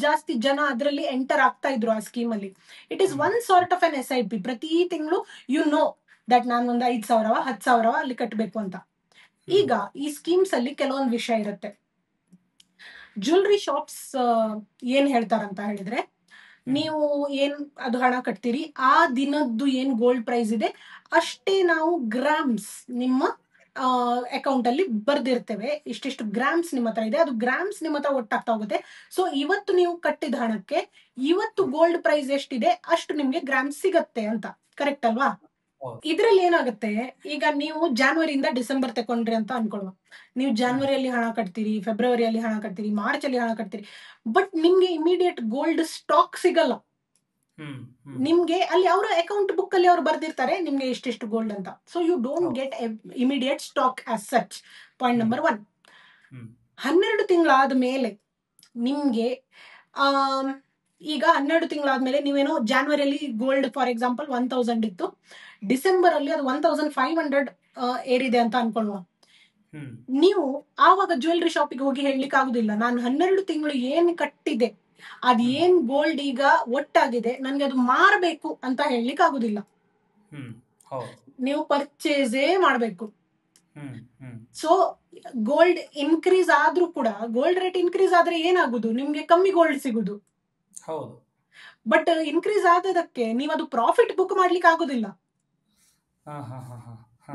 ಜಾಸ್ತಿ ಜನ ಅದರಲ್ಲಿ ಎಂಟರ್ ಆಗ್ತಾ ಇದ್ರು ಆ ಸ್ಕೀಮ್ ಅಲ್ಲಿ. It is one sort of N SIP. ಪ್ರತಿ ತಿಂಗಳು ಯು ನೋ ದಟ್ ನಾನು ಒಂದು 5,000 10,000 ಅಲ್ಲಿ ಕಟ್ಟಬೇಕು ಅಂತ. ಈಗ ಈ ಸ್ಕೀಮ್ಸ್ ಅಲ್ಲಿ ಕೆಲವೊಂದು ವಿಷಯ ಇರುತ್ತೆ. ಜ್ಯುವೆಲ್ರಿ ಶಾಪ್ಸ್ ಏನ್ ಹೇಳ್ತಾರಂತ ಹೇಳಿದ್ರೆ, ನೀವು ಏನ್ ಅದು ಹಣ ಕಟ್ತೀರಿ ಆ ದಿನದ್ದು ಏನ್ ಗೋಲ್ಡ್ ಪ್ರೈಸ್ ಇದೆ ಅಷ್ಟೇ ನಾವು ಗ್ರಾಮ್ಸ್ ನಿಮ್ಮ ಅಕೌಂಟ್ ಅಲ್ಲಿ ಬರ್ದಿರ್ತೇವೆ. ಇಷ್ಟಿಷ್ಟು ಗ್ರಾಮ್ಸ್ ನಿಮ್ಮ ಹತ್ರ ಇದೆ, ಅದು ಗ್ರಾಮ್ಸ್ ನಿಮ್ಮ ಹತ್ರ ಒಟ್ಟಾಗ್ತಾ ಹೋಗುತ್ತೆ. ಸೊ ಇವತ್ತು ನೀವು ಕಟ್ಟಿದ ಹಣಕ್ಕೆ ಇವತ್ತು ಗೋಲ್ಡ್ ಪ್ರೈಸ್ ಎಷ್ಟಿದೆ ಅಷ್ಟು ನಿಮ್ಗೆ ಗ್ರಾಮ್ಸ್ ಸಿಗತ್ತೆ ಅಂತ. ಕರೆಕ್ಟ್ ಅಲ್ವಾ? ಇದ್ರಲ್ಲಿ ಏನಾಗುತ್ತೆ, ಈಗ ನೀವು ಜಾನ್ವರಿಯಿಂದ ಡಿಸೆಂಬರ್ ತಕೊಂಡ್ರಿ ಅಂತ ಅನ್ಕೊಳ್ಳುವ. ನೀವು ಜಾನ್ವರಿಯಲ್ಲಿ ಹಣ ಕಟ್ತೀರಿ, ಫೆಬ್ರವರಿಯಲ್ಲಿ ಹಣ ಕಟ್ತೀರಿ, ಮಾರ್ಚ್ ಅಲ್ಲಿ ಹಣ ಕಟ್ತೀರಿ, ಬಟ್ ನಿಮ್ಗೆ ಇಮಿಡಿಯೇಟ್ ಗೋಲ್ಡ್ ಸ್ಟಾಕ್ ಸಿಗಲ್ಲ. ನಿಮ್ಗೆ ಅಲ್ಲಿ ಅವರ ಅಕೌಂಟ್ ಬುಕ್ ಅಲ್ಲಿ ಅವ್ರು ಬರ್ದಿರ್ತಾರೆ ನಿಮ್ಗೆ ಇಷ್ಟಿಷ್ಟು ಗೋಲ್ಡ್ ಅಂತ. So you don't get immediate stock as such. Point number 1. 12 ತಿಂಗಳಾದ ಮೇಲೆ ನಿಮ್ಗೆ ಈಗ 12 ತಿಂಗಳಾದ್ಮೇಲೆ ನೀವೇನೋ ಜಾನ್ವರಿಯಲ್ಲಿ ಗೋಲ್ಡ್ ಫಾರ್ ಎಕ್ಸಾಂಪಲ್ 1000 ಇತ್ತು, ಡಿಸೆಂಬರ್ ಅಲ್ಲಿ ಅದು 1500 ಏರಿದೆ ಅಂತ ಅನ್ಕೊಳ್ಳುವ. ನೀವು ಆವಾಗ ಜ್ಯುವೆಲ್ರಿ ಶಾಪಿಗೆ ಹೋಗಿ ಹೇಳಲಿಕ್ಕೆ ಆಗುದಿಲ್ಲ ನಾನು 12 ತಿಂಗಳು ಏನ್ ಕಟ್ಟಿದೆ ಅದ್ ಏನ್ ಗೋಲ್ಡ್ ಈಗ ಒಟ್ಟಾಗಿದೆ ನನ್ಗೆ ಅದು ಮಾರಬೇಕು ಅಂತ ಹೇಳಲಿಕ್ಕೆ ಆಗುದಿಲ್ಲ. ನೀವು ಪರ್ಚೇಸೇ ಮಾಡ್ಬೇಕು. ಸೊ ಗೋಲ್ಡ್ ಇನ್ಕ್ರೀಸ್ ಆದ್ರೂ ಕೂಡ, ಗೋಲ್ಡ್ ರೇಟ್ ಇನ್ಕ್ರೀಸ್ ಆದ್ರೆ ಏನಾಗುದು, ನಿಮ್ಗೆ ಕಮ್ಮಿ ಗೋಲ್ಡ್ ಸಿಗುದು. ಬಟ್ ಇನ್ಕ್ರೀಸ್ ಆದದಕ್ಕೆ ನೀವು ಅದು ಪ್ರಾಫಿಟ್ ಬುಕ್ ಮಾಡ್ಲಿಕ್ಕೆ ಆಗುದಿಲ್ಲ.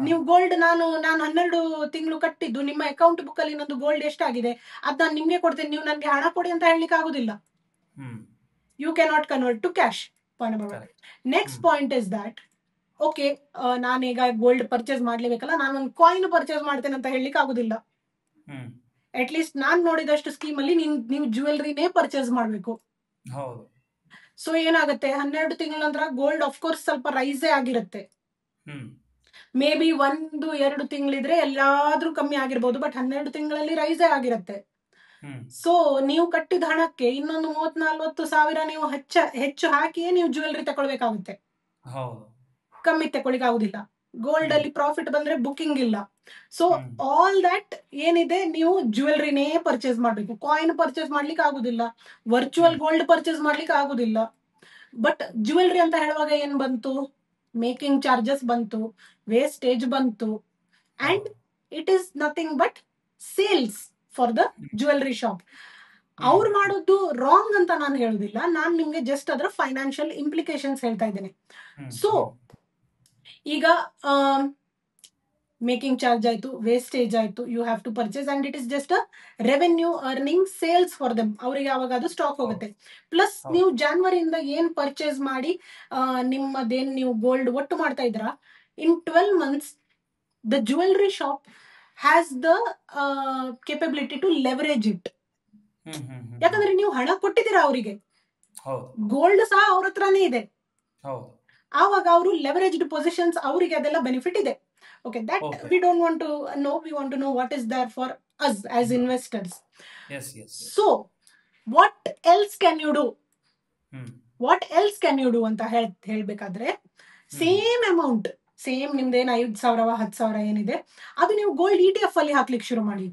ನೀವು ಗೋಲ್ಡ್ ನಾನು 12 ತಿಂಗಳು ಕಟ್ಟಿದ್ದು ನಿಮ್ಮ ಅಕೌಂಟ್ ಬುಕ್ ಅಲ್ಲಿ ನಂದು ಗೋಲ್ಡ್ ಎಷ್ಟಾಗಿದೆ ಅದ್ ನಾನು ನಿಮ್ಗೆ ಕೊಡ್ತೇನೆ, ನೀವು ನನ್ಗೆ ಹಣ ಕೊಡಿ ಅಂತ ಹೇಳಲಿಕ್ಕೆ ಆಗುದಿಲ್ಲ. You can not convert to cash. Next point is that okay, ನಾನೀಗ ಗೋಲ್ಡ್ ಪರ್ಚೇಸ್ ಮಾಡ್ಲೇಬೇಕಲ್ಲ, ನಾನೊಂದು ಕಾಯಿನ್ ಪರ್ಚೇಸ್ ಮಾಡ್ತೇನೆ ಅಂತ ಹೇಳಲಿಕ್ಕೆ ಆಗುದಿಲ್ಲ. ಅಟ್ ಲೀಸ್ಟ್ ನಾನ್ ನೋಡಿದಷ್ಟು ಸ್ಕೀಮ್ ಅಲ್ಲಿ ನೀವು ಜ್ಯುವೆಲ್ರಿನೇ ಪರ್ಚೇಸ್ ಮಾಡ್ಬೇಕು. ಸೊ ಏನಾಗುತ್ತೆ, 12 ತಿಂಗಳ ನಂತರ ಗೋಲ್ಡ್ ಆಫ್ ಕೋರ್ಸ್ ಸ್ವಲ್ಪ ರೈಸೇ ಆಗಿರುತ್ತೆ. ಮೇ ಬಿ 1-2 ತಿಂಗಳಿದ್ರೆ ಎಲ್ಲಾದ್ರೂ ಕಮ್ಮಿ ಆಗಿರ್ಬೋದು, ಬಟ್ 12 ತಿಂಗಳಲ್ಲಿ ರೈಸೇ ಆಗಿರುತ್ತೆ. ಸೊ ನೀವು ಕಟ್ಟಿದ ಹಣಕ್ಕೆ ಇನ್ನೊಂದು 30-40 ಸಾವಿರ ನೀವು ಹೆಚ್ಚು ಹಾಕಿಯೇ ನೀವು ಜ್ಯುವೆಲ್ರಿ ತಗೊಳ್ಬೇಕಾಗುತ್ತೆ. ಕಮ್ಮಿ ತಗೊಳ್ಳಿಕ್ ಆಗುದಿಲ್ಲ. ಗೋಲ್ಡ್ ಅಲ್ಲಿ ಪ್ರಾಫಿಟ್ ಬಂದ್ರೆ ಬುಕಿಂಗ್ ಇಲ್ಲ. ಸೊ ಆಲ್ ದಟ್ ಏನಿದೆ ನೀವು ಜ್ಯುವೆಲ್ರಿನೇ ಪರ್ಚೇಸ್ ಮಾಡ್ಬೇಕು. ಕಾಯಿನ್ ಪರ್ಚೇಸ್ ಮಾಡ್ಲಿಕ್ಕೆ ಆಗುದಿಲ್ಲ, ವರ್ಚುವಲ್ ಗೋಲ್ಡ್ ಪರ್ಚೇಸ್ ಮಾಡ್ಲಿಕ್ಕೆ ಆಗುದಿಲ್ಲ. ಬಟ್ ಜ್ಯುವೆಲ್ರಿ ಅಂತ ಹೇಳುವಾಗ ಏನ್ ಬಂತು, ಮೇಕಿಂಗ್ ಚಾರ್ಜಸ್ ಬಂತು, ವೇಸ್ಟೇಜ್ ಬಂತು, and it is nothing but sales for the jewellery shop. ಅವ್ರು ಮಾಡೋದು ರಾಂಗ್ ಅಂತ ನಾನು ಹೇಳುದಿಲ್ಲ, ನಾನು ನಿಮ್ಗೆ ಜಸ್ಟ್ ಅದರ ಫೈನಾನ್ಷಿಯಲ್ ಇಂಪ್ಲಿಕೇಶನ್ಸ್ ಹೇಳ್ತಾ ಇದ್ದೇನೆ. ಸೊ ಈಗ ಮೇಕಿಂಗ್ ಚಾರ್ಜ್ ಆಯ್ತು, ವೇಸ್ಟೇಜ್ ಆಯ್ತು, you have to purchase and it is just a revenue earning sales for them. ಅವರಿಗೆ ಅವಾಗ ಅದು ಸ್ಟಾಕ್ ಹೋಗುತ್ತೆ. ಪ್ಲಸ್ ನೀವು ಜಾನ್ವರಿಯಿಂದ ಏನ್ ಪರ್ಚೇಸ್ ಮಾಡಿ ನಿಮ್ಮದೇನ್ ನೀವು ಗೋಲ್ಡ್ ಒಟ್ಟು ಮಾಡ್ತಾ ಇದ್ರ, in 12 months the jewellery shop has the capability to leverage it. ಯಾಕಂದ್ರೆ ನೀವು ಹಣ ಕೊಟ್ಟಿದ್ದೀರಾ ಅವರಿಗೆ, ಗೋಲ್ಡ್ ಸಹ ಅವ್ರ ಹತ್ರನೇ ಇದೆ. ಆವಾಗ ಅವರು ಲೆವರೇಜ್ಡ್ ಪೊಸಿಷನ್ಸ್, ಅವರಿಗೆ ಅದೆಲ್ಲ ಬೆನಿಫಿಟ್ ಇದೆ. Okay, that we don't want to know. We want to know what is there for us as investors. Yes. So, what else can you do? What else can you do ಅಂತ ಹೇಳ್ಬೇಕಾದ್ರೆ, ಸೇಮ್ ಅಮೌಂಟ್, ಸೇಮ್ ನಿಮ್ದೇನು 5,000 10,000 ಏನಿದೆ ಅದು ನೀವು ಗೋಲ್ಡ್ ETF ಅಲ್ಲಿ ಹಾಕ್ಲಿಕ್ಕೆ ಶುರು ಮಾಡಿ.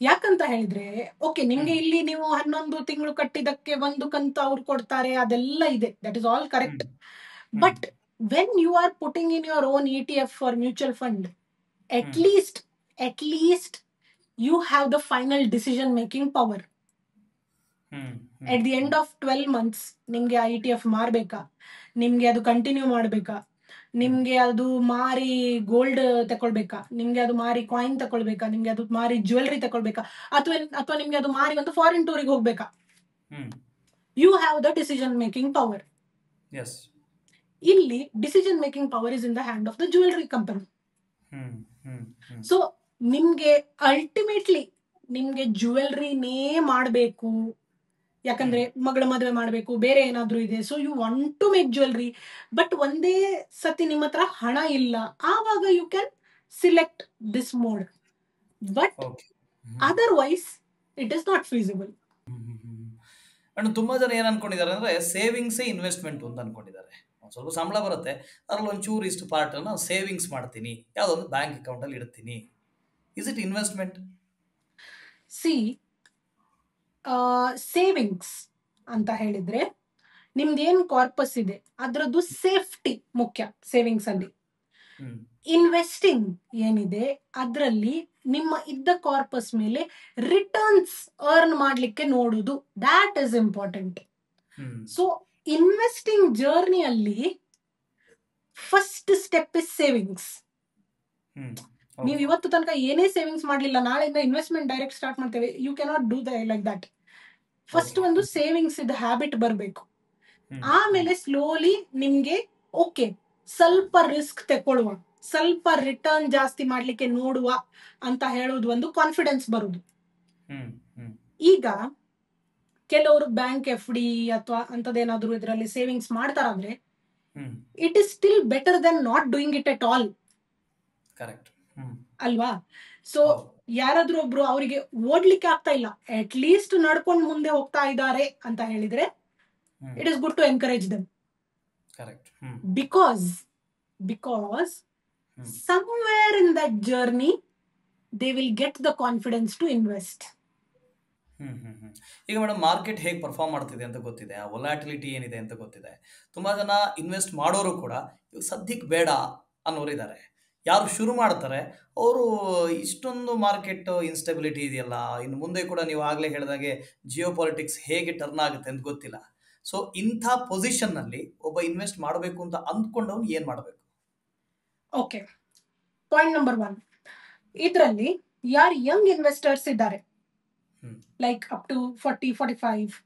ಯಾಕಂತ ಹೇಳಿದ್ರೆ, ಓಕೆ ನಿಮ್ಗೆ ಇಲ್ಲಿ ನೀವು 11 ತಿಂಗಳು ಕಟ್ಟಿದಕ್ಕೆ ಒಂದು ಕಂತು ಅವ್ರು ಕೊಡ್ತಾರೆ, ಅದೆಲ್ಲ ಇದೆ, that is all correct. But when you are putting in your own ETF or mutual fund, at least you have the final decision making power. At the end of 12 months ನಿಮ್ಗೆ ಆ ETF ಮಾರ್ಬೇಕಾ, ನಿಮ್ಗೆ ಅದು ಕಂಟಿನ್ಯೂ ಮಾಡ್ಬೇಕಾ, ನಿಮ್ಗೆ ಅದು ಮಾರಿ ಗೋಲ್ಡ್ ತಕೊಳ್ಬೇಕಾ, ನಿಮ್ಗೆ ಅದು ಮಾರಿ ಕಾಯಿನ್ ತಕೊಳ್ಬೇಕಾ, ನಿಮ್ಗೆ ಅದು ಮಾರಿ ಜ್ಯುವೆಲ್ರಿ ತಕೊಳ್ಬೇಕಾ, ಅಥವಾ ನಿಮ್ಗೆ ಅದು ಮಾರಿ ಒಂದು ಫಾರಿನ್ ಟೂರಿಗೆ ಹೋಗ್ಬೇಕಾ, you have the decision making power. ಇಲ್ಲಿ decision making power is in the hand of the jewellery company. So ನಿಮ್ಗೆ ಅಲ್ಟಿಮೇಟ್ಲಿ ನಿಮ್ಗೆ ಜ್ಯುವೆಲ್ರಿನೇ ಮಾಡಬೇಕು, ಯಾಕಂದ್ರೆ ಮಗಳ ಮದುವೆ ಮಾಡಬೇಕು, ಬೇರೆ ಏನಾದ್ರೂ ಇದೆ, so you want to make jewellery. But ಒಂದೇ ಸತಿ ನಿಮ್ಮ ಹತ್ರ ಹಣ ಇಲ್ಲ, ಆವಾಗ you can select this mode. But otherwise it is not feasible. And ತುಂಬಾ ಜನ ಏನ್ ಅನ್ಕೊಂಡಿದ್ದಾರೆ ಅಂದ್ರೆ ಸೇವಿಂಗ್ಸೇ ಇನ್ವೆಸ್ಟ್ಮೆಂಟ್ ಅಂತ ಅನ್ಕೊಂಡಿದ್ದಾರೆ. ಸ್ವಲ್ಪ ಸಂಬಳ ಬರುತ್ತೆ, ಅದ್ರಲ್ಲಿ ಒಂಚೂರು ಇಷ್ಟು ಪಾರ್ಟ್ ನಾನು ಸೇವಿಂಗ್ಸ್ ಮಾಡ್ತೀನಿ, ಯಾವುದೊಂದು ಬ್ಯಾಂಕ್ ಅಕೌಂಟ್ ಅಲ್ಲಿ ಇಡ್ತೀನಿ. Is it investment? C, savings ಅಂತ ಹೇಳಿದ್ರೆ ನಿಮ್ದೇನ್ ಕಾರ್ಪಸ್ ಇದೆ ಅದ್ರದ್ದು ಸೇಫ್ಟಿ ಮುಖ್ಯ ಸೇವಿಂಗ್ಸ್ ಅಲ್ಲಿ. ಇನ್ವೆಸ್ಟಿಂಗ್ ಏನಿದೆ ಅದರಲ್ಲಿ ನಿಮ್ಮ ಇದ್ದ ಕಾರ್ಪಸ್ ಮೇಲೆ ರಿಟರ್ನ್ಸ್ ಅರ್ನ್ ಮಾಡ್ಲಿಕ್ಕೆ ನೋಡುದು, that is important. So investing ಜರ್ನಿಯಲ್ಲಿ ಫಸ್ಟ್ ಸ್ಟೆಪ್ ಇಸ್ ಸೇವಿಂಗ್ಸ್. ನೀವು ಇವತ್ತು ತನಕ ಏನೇ ಸೇವಿಂಗ್ಸ್ ಮಾಡ್ಲಿಲ್ಲ, ನಾಳೆಯಿಂದ ಇನ್ವೆಸ್ಟ್ಮೆಂಟ್ ಡೈರೆಕ್ಟ್ ಸ್ಟಾರ್ಟ್ ಮಾಡ್ತೇವೆ, you cannot do like that. First ಒಂದು ಸೇವಿಂಗ್ಸ್ ಇದ್ದ ಹ್ಯಾಬಿಟ್ ಬರಬೇಕು. ಆಮೇಲೆ ಸ್ಲೋಲಿ ನಿಮ್ಗೆ ಓಕೆ ಸ್ವಲ್ಪ ರಿಸ್ಕ್ ತಗೊಳ್ಳುವ, ಸ್ವಲ್ಪ ರಿಟರ್ನ್ ಜಾಸ್ತಿ ಮಾಡ್ಲಿಕ್ಕೆ ನೋಡುವ ಅಂತ ಹೇಳುವುದು ಒಂದು ಕಾನ್ಫಿಡೆನ್ಸ್ ಬರುದು. ಈಗ ಕೆಲವರು ಬ್ಯಾಂಕ್ FD ಅಥವಾ ಅಂತದೇನಾದ್ರು ಇದರಲ್ಲಿ ಸೇವಿಂಗ್ಸ್ ಮಾಡ್ತಾರಂದ್ರೆ it is still better than not doing it at all. Correct ಅಲ್ವಾ? ಸೊ ಯಾರಾದ್ರೂ ಒಬ್ರು ಅವರಿಗೆ ಓಡ್ಲಿಕ್ಕೆ ಆಗ್ತಾ ಇಲ್ಲ, ಅಟ್ ಲೀಸ್ಟ್ ನಡ್ಕೊಂಡು ಮುಂದೆ ಹೋಗ್ತಾ ಇದ್ದಾರೆ ಅಂತ ಹೇಳಿದ್ರೆ it is good to encourage them. Correct. Because somewhere in that journey they will get the confidence to invest. ಈಗ ಮೇಡಮ್, ಮಾರ್ಕೆಟ್ ಹೇಗೆ ಪರ್ಫಾರ್ಮ್ ಮಾಡ್ತಿದೆ ಅಂತ ಗೊತ್ತಿದೆ, ಆ ವೊಲಾಟಿಲಿಟಿ ಏನಿದೆ ಅಂತ ಗೊತ್ತಿದೆ. ತುಂಬಾ ಜನ ಇನ್ವೆಸ್ಟ್ ಮಾಡೋರು ಕೂಡ ಇವಾಗ ಸದ್ಯಕ್ಕೆ ಬೇಡ ಅನ್ನೋರಿದ್ದಾರೆ. ಯಾರು ಶುರು ಮಾಡ್ತಾರೆ ಅವರು ಇಷ್ಟೊಂದು ಮಾರ್ಕೆಟ್ ಇನ್ಸ್ಟೆಬಿಲಿಟಿ ಇದೆಯಲ್ಲ, ಇನ್ನು ಮುಂದೆ ಕೂಡ ನೀವು ಆಗಲೇ ಹೇಳಿದಾಗೆ ಜಿಯೋ ಪಾಲಿಟಿಕ್ಸ್ ಹೇಗೆ ಟರ್ನ್ ಆಗುತ್ತೆ ಅಂತ ಗೊತ್ತಿಲ್ಲ. ಸೊ ಇಂಥ ಪೊಸಿಷನ್ನಲ್ಲಿ ಒಬ್ಬ ಇನ್ವೆಸ್ಟ್ ಮಾಡಬೇಕು ಅಂತ ಅಂದ್ಕೊಂಡವ್ನು ಏನು ಮಾಡಬೇಕು? ಓಕೆ, ಪಾಯಿಂಟ್ ನಂಬರ್ 1, ಇದರಲ್ಲಿ ಯಾರು ಯಂಗ್ ಇನ್ವೆಸ್ಟರ್ಸ್ ಇದ್ದಾರೆ, ಲೈಕ್ ಅಪ್ ಟು 40-45,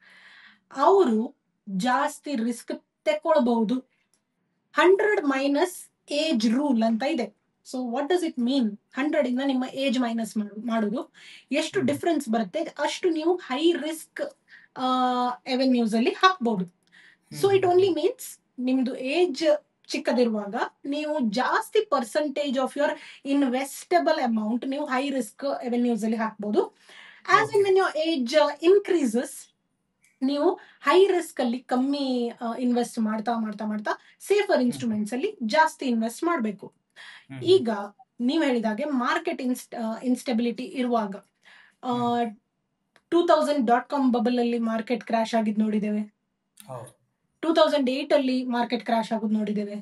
ಅವರು ಜಾಸ್ತಿ ರಿಸ್ಕ್ ತಗೊಳ್ಬಹುದು. 100 ಮೈನಸ್ ಏಜ್ ರೂಲ್ ಅಂತ ಇದೆ. So what does it mean? 100 ಇಂದ ನಿಮ್ಮ ಏಜ್ ಮೈನಸ್ ಮಾಡುದು, ಎಷ್ಟು ಡಿಫ್ರೆನ್ಸ್ ಬರುತ್ತೆ ಅಷ್ಟು ನೀವು ಹೈ ರಿಸ್ಕ್ ಎವೆನ್ಯೂಸ್ ಅಲ್ಲಿ ಹಾಕ್ಬಹುದು. ಸೊ ಇಟ್ ಓನ್ಲಿ ಮೀನ್ಸ್ ನಿಮ್ದು ಏಜ್ ಚಿಕ್ಕದಿರುವಾಗ ನೀವು ಜಾಸ್ತಿ percentage of your investable amount ನೀವು ಹೈ ರಿಸ್ಕ್ ಎವೆನ್ಯೂಸ್ ಅಲ್ಲಿ ಹಾಕ್ಬಹುದು. As in when your age increases, ನೀವು ಹೈ ರಿಸ್ಕ್ ಅಲ್ಲಿ ಕಮ್ಮಿ ಇನ್ವೆಸ್ಟ್ ಮಾಡ್ತಾ ಮಾಡ್ತಾ ಮಾಡ್ತಾ ಸೇಫರ್ ಇನ್ಸ್ಟ್ರೂಮೆಂಟ್ಸ್ ಅಲ್ಲಿ ಜಾಸ್ತಿ ಇನ್ವೆಸ್ಟ್ ಮಾಡಬೇಕು. ಈಗ ನೀವ್ ಹೇಳಿದಾಗೆ ಮಾರ್ಕೆಟ್ ಇನ್ಸ್ಟೆಬಿಲಿಟಿ ಇರುವಾಗ 2000.com ಬಬಲ್ ಅಲ್ಲಿ ಮಾರ್ಕೆಟ್ ಕ್ರಾಶ್ ಆಗಿದ್ ನೋಡಿದ್ದೇವೆ, 2008 ಅಲ್ಲಿ ಮಾರ್ಕೆಟ್ ಕ್ರಾಶ್ ಆಗೋದು ನೋಡಿದ್ದೇವೆ,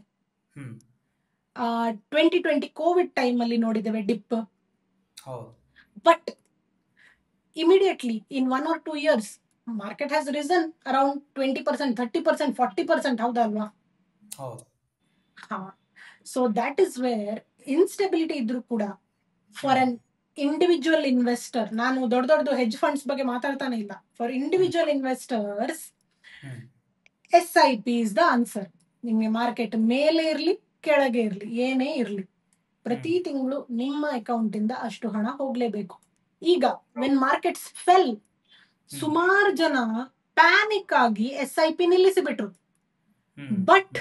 2020 ಕೋವಿಡ್ ಟೈಮ್ ಅಲ್ಲಿ ನೋಡಿದ್ದೇವೆ dip. But immediately in 1 or 2 years market has risen around 20%, 30%, 40%. ಹೌದಾ ಅಲ್ವಾ? So that is where instability ಇದ್ರೂ ಕೂಡ ಫಾರ್ ಅನ್ ಇಂಡಿವಿಜುವಲ್ ಇನ್ವೆಸ್ಟರ್, ನಾನು ದೊಡ್ಡ ಹೆಡ್ಜ್ ಫಂಡ್ಸ್ ಬಗ್ಗೆ ಮಾತಾಡ್ತಾನೆ ಇಲ್ಲ, for individual investors SIP is the answer. ನಿಮ್ಗೆ ಮಾರ್ಕೆಟ್ ಮೇಲೆ ಇರ್ಲಿ ಕೆಳಗೆ ಇರ್ಲಿ ಏನೇ ಇರ್ಲಿ, ಪ್ರತಿ ತಿಂಗಳು ನಿಮ್ಮ ಅಕೌಂಟ್ ಇಂದ ಅಷ್ಟು ಹಣ ಹೋಗ್ಲೇಬೇಕು. ಈಗ ವೆನ್ ಮಾರ್ಕೆಟ್ಸ್ ಫೆಲ್, ಸುಮಾರು ಜನ ಪ್ಯಾನಿಕ್ ಆಗಿ SIP ನಿಲ್ಲಿಸಿಬಿಟ್ರು. But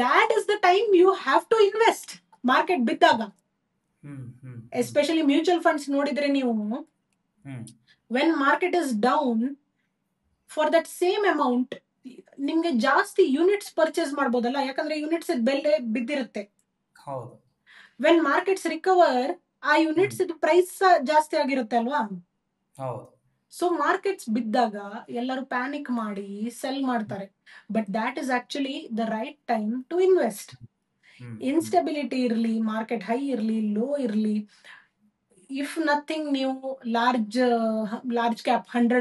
that is the time you have to invest. Market ಬಿದ್ದಾಗ, ಎಸ್ಪೆಷಲಿ ಮ್ಯೂಚುವಲ್ ಫಂಡ್ಸ್ ನೋಡಿದ್ರೆ ನೀವು, when market is down, for that same amount ನಿಮ್ಗೆ ಜಾಸ್ತಿ ಯೂನಿಟ್ಸ್ ಪರ್ಚೇಸ್ ಮಾಡ್ಬೋದಲ್ಲ, ಯಾಕಂದ್ರೆ ಯೂನಿಟ್ಸ್ ಬೆಲೆ ಬಿದ್ದಿರುತ್ತೆ. ವೆನ್ ಮಾರ್ಕೆಟ್ಸ್ ರಿಕವರ್, ಆ ಯೂನಿಟ್ಸ್ ಪ್ರೈಸ್ ಜಾಸ್ತಿ ಆಗಿರುತ್ತೆ ಅಲ್ವಾ? ಸೊ ಮಾರ್ಕೆಟ್ಸ್ ಬಿದ್ದಾಗ ಎಲ್ಲರೂ ಪ್ಯಾನಿಕ್ ಮಾಡಿ ಸೆಲ್ ಮಾಡ್ತಾರೆ. But that is actually the right time to invest. Instability ಇರಲಿ, ಮಾರ್ಕೆಟ್ ಹೈ ಇರಲಿ, ಲೋ ಇರಲಿ, ಇಫ್ ನಥಿಂಗ್ ನೀವು ಲಾರ್ಜ್ ಕ್ಯಾಪ್ 100